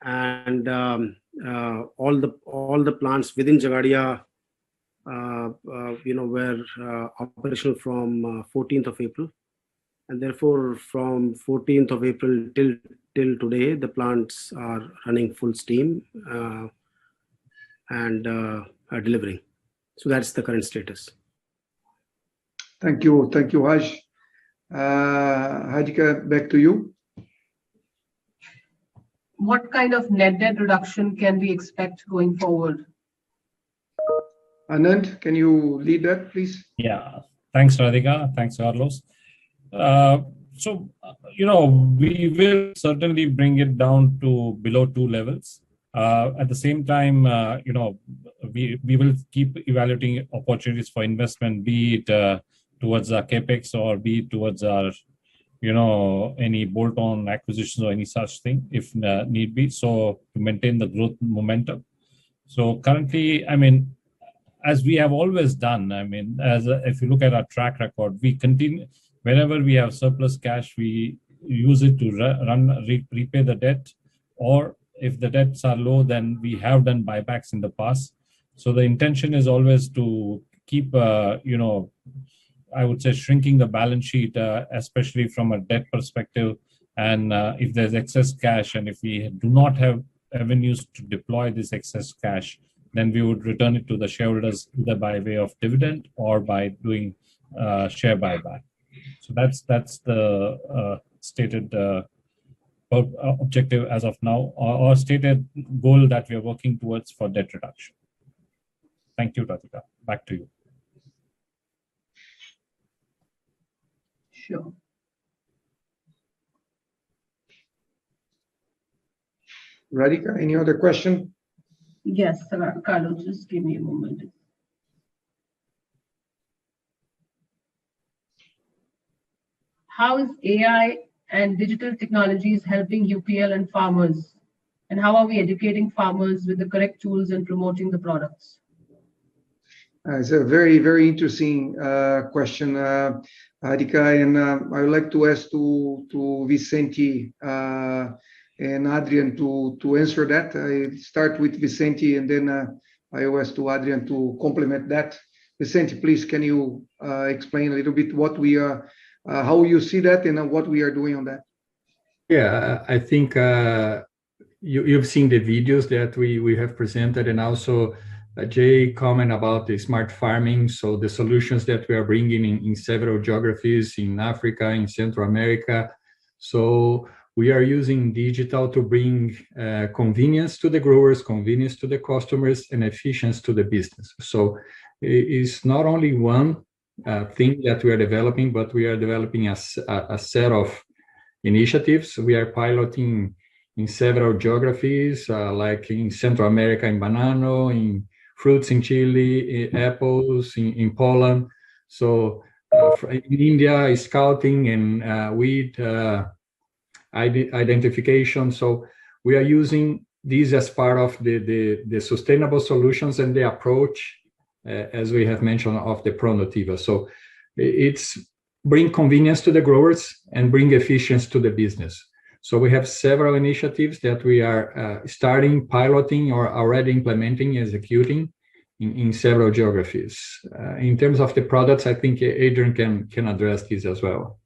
and all the plants within Jagadia were operational from 14th of April, and therefore from 14th of April till today, the plants are running full steam and are delivering. So that's the current status. Thank you, Raj. Radhika, back to you. What kind of net debt reduction can we expect going forward? Anand, can you lead that, please? Yeah. Thanks, Radhika. Thanks, Carlos. So, we will certainly bring it down to below 2 levels. At the same time, we will keep evaluating opportunities for investment, be it towards our capex or be it towards our, any bolt-on acquisitions or any such thing, if need be. So to maintain the growth momentum. So currently, as we have always done, if you look at our track record, we continue, whenever we have surplus cash, we use it to repay the debt, or if the debts are low, then we have done buybacks in the past. So the intention is always to keep, I would say, shrinking the balance sheet, especially from a debt perspective. And if there's excess cash, and if we do not have avenues to deploy this excess cash, then we would return it to the shareholders either by way of dividend or by doing share buyback. So that's the stated objective as of now, or stated goal that we are working towards for debt reduction. Thank you, Radhika. Back to you. Sure. Radhika, any other question? Yes, Carlos, just give me a moment. How is AI and digital technologies helping UPL and farmers? And how are we educating farmers with the correct tools and promoting the products? It's a very, very interesting question, Radhika, and I would like to ask to Vicente and Adrian to answer that. I start with Vicente, and then I will ask to Adrian to complement that. Vicente, please, can you explain a little bit what we are, how you see that, and what we are doing on that? Yeah, I think you've seen the videos that we have presented, and also Jay comment about the smart farming. So the solutions that we are bringing in several geographies in Africa, in Central America. So we are using digital to bring convenience to the growers, convenience to the customers, and efficiency to the business. So it's not only one thing that we are developing, but we are developing a set of initiatives. We are piloting in several geographies, like in Central America, in banana, in fruits in Chile, in apples, in Poland. So in India, scouting and weed identification. So we are using these as part of the sustainable solutions and the approach, as we have mentioned, of the Pronotiva. So it's bring convenience to the growers and bring efficiency to the business. So we have several initiatives that we are starting, piloting, or already implementing, executing in several geographies. In terms of the products, I think Adrian can address this as well.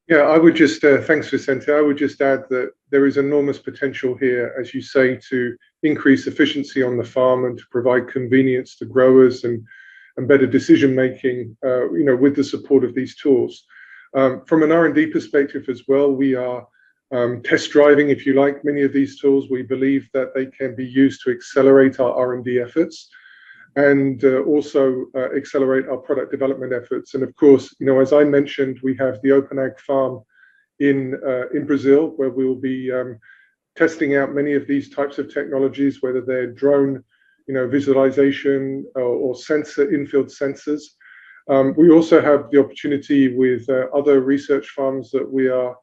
Yeah, I would just, thanks Vicente, I would just add that there is enormous potential here, as you say, to increase efficiency on the farm and to provide convenience to growers and better decision making, with the support of these tools. From an R&D perspective as well, we are test driving, if you like, many of these tools. We believe that they can be used to accelerate our R&D efforts and also accelerate our product development efforts. And of course, as I mentioned, we have the Open Ag Farm in Brazil, where we'll be testing out many of these types of technologies, whether they're drone, visualization or sensor in-field sensors. We also have the opportunity with other research farms that we are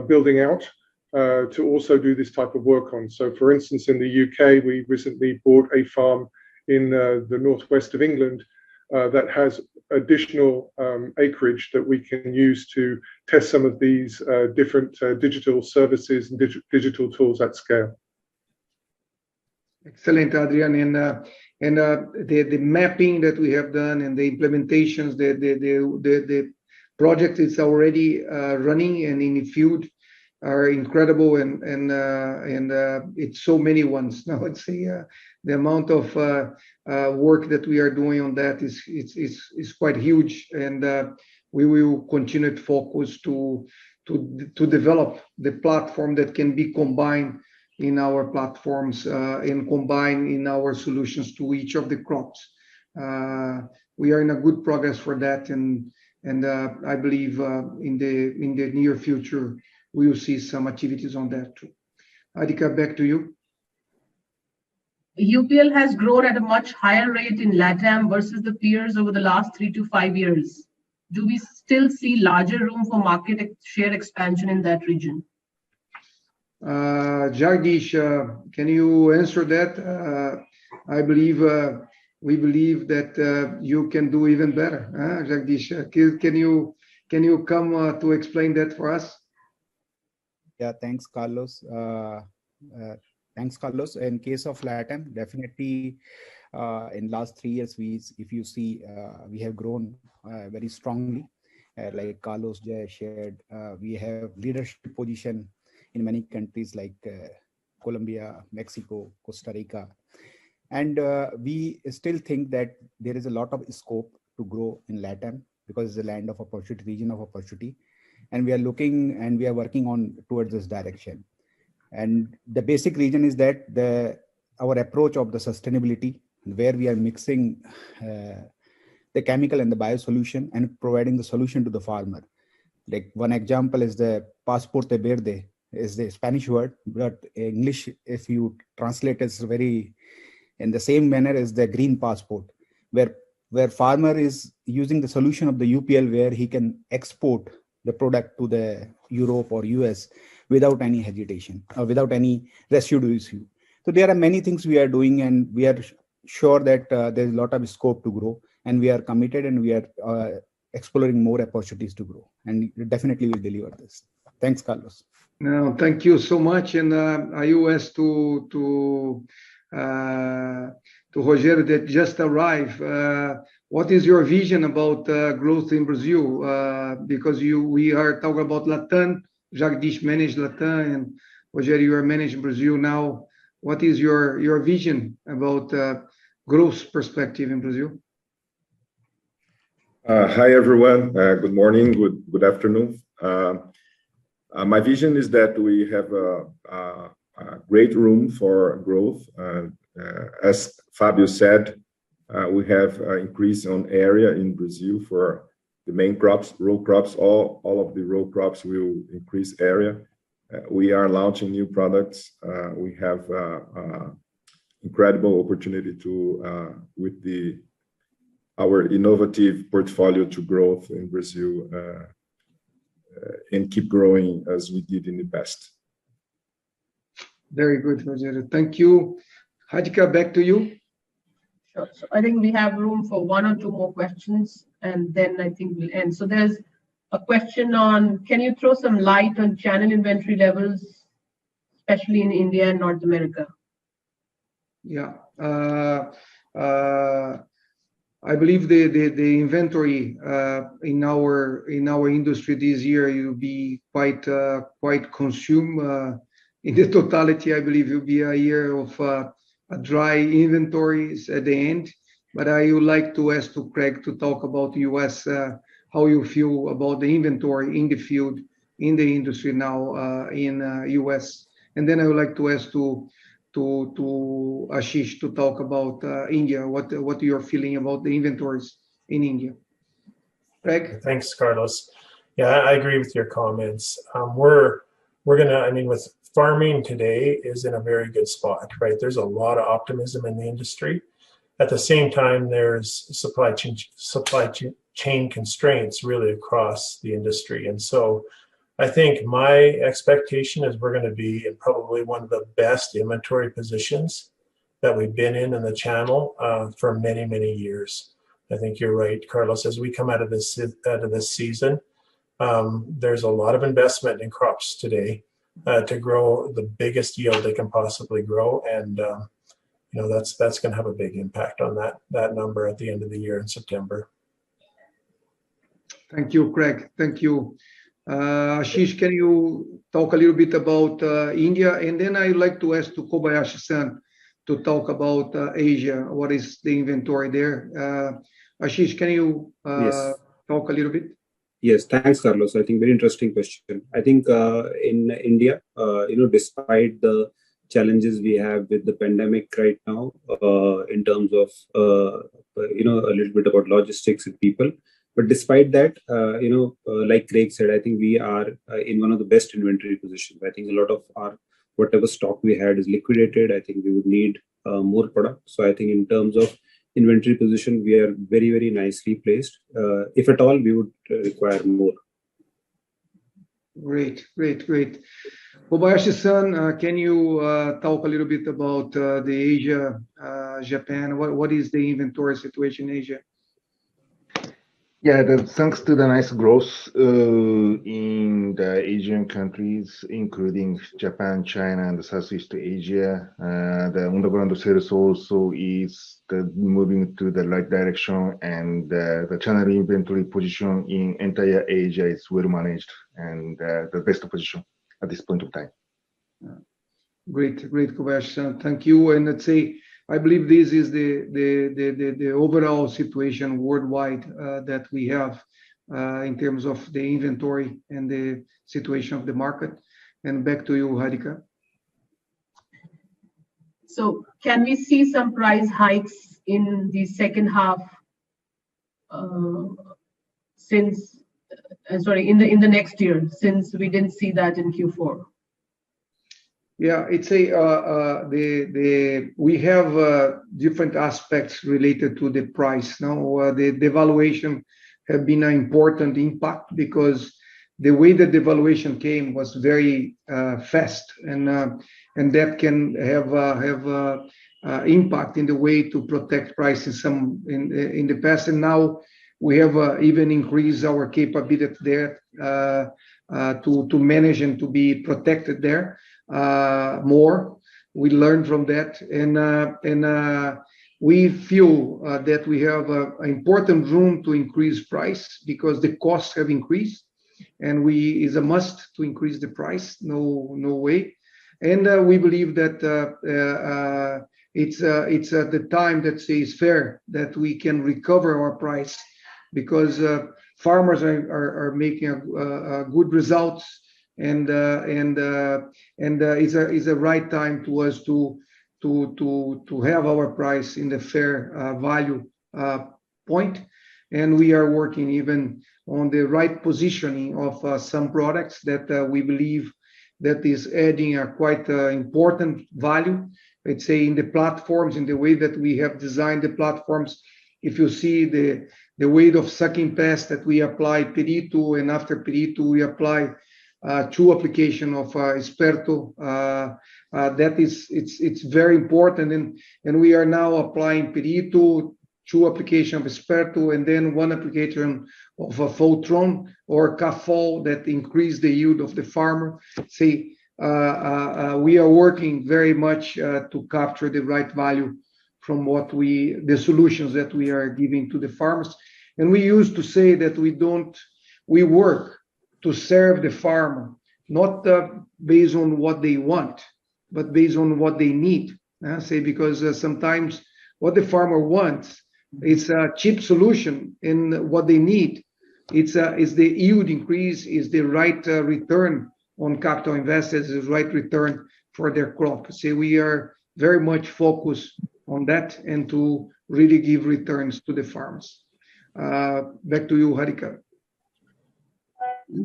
building out to also do this type of work on. So for instance, in the UK, we recently bought a farm in the northwest of England that has additional acreage that we can use to test some of these different digital services and digital tools at scale. Excellent, Adrian. And the mapping that we have done and the implementations, the project is already running and in the field are incredible, and it's so many ones now. It's the amount of work that we are doing on that is quite huge, and we will continue to focus to develop the platform that can be combined in our platforms and combine in our solutions to each of the crops. We are in a good progress for that, and And I believe in the near future, we will see some activities on that too. Adhika, back to you. UPL has grown at a much higher rate in LATAM versus the peers over the last 3 to 5 years. Do we still see larger room for market share expansion in that region? Jagdish, can you answer that? I believe we believe that you can do even better. Jagdish, can you come to explain that for us? Yeah, thanks, Carlos. Thanks, Carlos. In case of LATAM, definitely in last 3 years, if you see, we have grown very strongly. Like Carlos shared, we have leadership position in many countries like Colombia, Mexico, Costa Rica. And we still think that there is a lot of scope to grow in LATAM because it's a land of opportunity, region of opportunity. And we are looking and we are working on towards this direction. And the basic reason is that our approach of the sustainability, where we are mixing the chemical and the bio solution and providing the solution to the farmer. Like one example is the pasaporte verde, is the Spanish word, but English, if you translate, is very in the same manner as the green passport, where farmer is using the solution of the UPL, where he can export the product to the Europe or US without any hesitation or without any residue issue. So there are many things we are doing, and we are sure that there's a lot of scope to grow, and we are committed and we are exploring more opportunities to grow, and definitely will deliver this. Thanks, Carlos. No, thank you so much. And I will ask to Rogério that just arrived. What is your vision about growth in Brazil? Because we are talking about Latam. Jagdish managed Latam, and Rogério, you are managing Brazil now. What is your vision about growth perspective in Brazil? Hi, everyone. Good morning, good afternoon. My vision is that we have a great room for growth. As Fabio said, we have increase on area in Brazil for the main crops, row crops. All of the row crops will increase area. We are launching new products. We have incredible opportunity to with our innovative portfolio to growth in Brazil and keep growing as we did in the past. Very good, Rogério. Thank you. Hadika, back to you. Sure. So I think we have room for 1 or 2 more questions, and then I think we'll end. So there's a question on, can you throw some light on channel inventory levels, especially in India and North America? Yeah. I believe the inventory in our industry this year will be quite consumed. In the totality, I believe it will be a year of dry inventories at the end. But I would like to ask to Craig to talk about the US, how you feel about the inventory in the field, in the industry now in US. And then I would like to ask to Ashish to talk about India, what you're feeling about the inventories in India. Craig? Thanks, Carlos. Yeah, I agree with your comments. We're gonna, I mean, with farming today is in a very good spot, right? There's a lot of optimism in the industry. At the same time, there's supply chain constraints really across the industry. And so I think my expectation is we're going to be in probably one of the best inventory positions that we've been in the channel for many, many years. I think you're right, Carlos. As we come out of this season, there's a lot of investment in crops today to grow the biggest yield they can possibly grow, and you know, that's going to have a big impact on that number at the end of the year in September. Thank you, Craig. Thank you. Ashish, can you talk a little bit about India? And then I'd like to ask to Kobayashi-san to talk about Asia. What is the inventory there? Ashish, can you talk a little bit? Yes, thanks, Carlos. I think very interesting question. I think in India, despite the challenges we have with the pandemic right now, in terms of, a little bit about logistics and people, But despite that, like Craig said, I think we are in one of the best inventory positions. I think a lot of our whatever stock we had is liquidated. I think we would need more product. So I think in terms of inventory position, we are very, very nicely placed. If at all, we would require more. Great. Kobayashi-san, can you talk a little bit about the Asia, Japan? What is the inventory situation in Asia? Yeah, thanks to the nice growth in the Asian countries, including Japan, China, and Southeast Asia, the on-the-ground sales also is moving to the right direction, and the channel inventory position in entire Asia is well managed and the best position at this point of time. Great, Kobayashi-san. Thank you. And let's say, I believe this is the overall situation worldwide that we have in terms of the inventory and the situation of the market. And back to you, Harika. So can we see some price hikes in the second half in the next year, since we didn't see that in Q4? Yeah, it's we have different aspects related to the price. Now, the devaluation have been an important impact because the way the devaluation came was very fast, and that can have impact in the way to protect prices in the past. And now we have even increased our capability there to manage and to be protected there. More. We learned from that, and we feel that we have an important room to increase price because the costs have increased, and is a must to increase the price. No way. And we believe that it's at the time that is fair that we can recover our price because farmers are making good results. And is a right time to us to have our price in the fair value point, and we are working even on the right positioning of some products that we believe that is adding a quite important value. Let's say in the platforms, in the way that we have designed the platforms. If you see the weight of sucking pest that we apply Perito, and after Perito we apply 2 application of Esperto, that it's very important, and we are now applying Perito, 2 application of Esperto, and then 1 application of Voltron or Cafol that increase the yield of the farmer. See, we are working very much to capture the right value from the solutions that we are giving to the farmers. And we used to say that we work to serve the farmer, not based on what they want, but based on what they need. Because sometimes what the farmer wants is a cheap solution, and what they need is the yield increase, is the right return on capital invested, is the right return for their crop. So we are very much focused on that and to really give returns to the farmers. Back to you, Harika.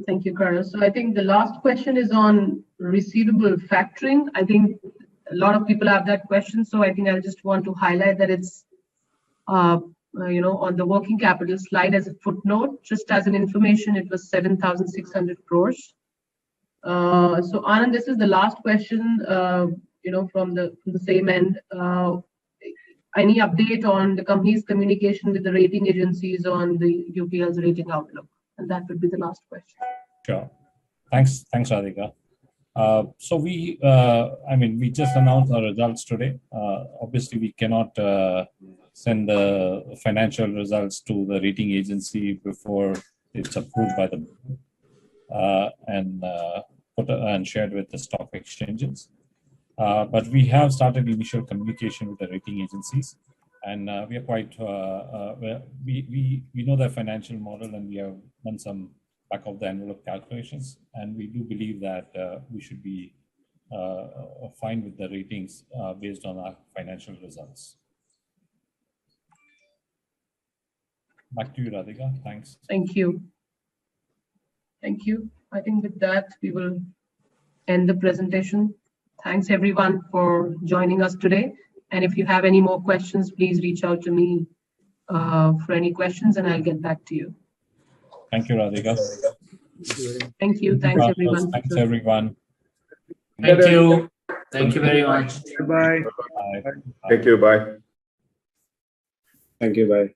Thank you, Carlos. So I think the last question is on receivable factoring. I think a lot of people have that question, so I think I just want to highlight that it's on the working capital slide as a footnote. Just as an information, it was 7,600 crores. So Anand, this is the last question. From the same end. Any update on the company's communication with the rating agencies on the UPL's rating outlook? And that would be the last question. Sure. Thanks, Radhika. So we just announced our results today. Obviously, we cannot send the financial results to the rating agency before it's approved by the board and shared with the stock exchanges. But we have started initial communication with the rating agencies, and we are quite we know their financial model, and we have done some back of the envelope calculations, and we do believe that we should be fine with the ratings based on our financial results. Back to you, Radhika. Thanks. Thank you. Thank you. I think with that, we will end the presentation. Thanks everyone for joining us today. And if you have any more questions, please reach out to me for any questions and I'll get back to you. Thank you, Radhika. Thank you. Thanks everyone. Thanks everyone. Thank you. Thank you very much. Goodbye. Bye. Thank you. Bye. Thank you. Bye.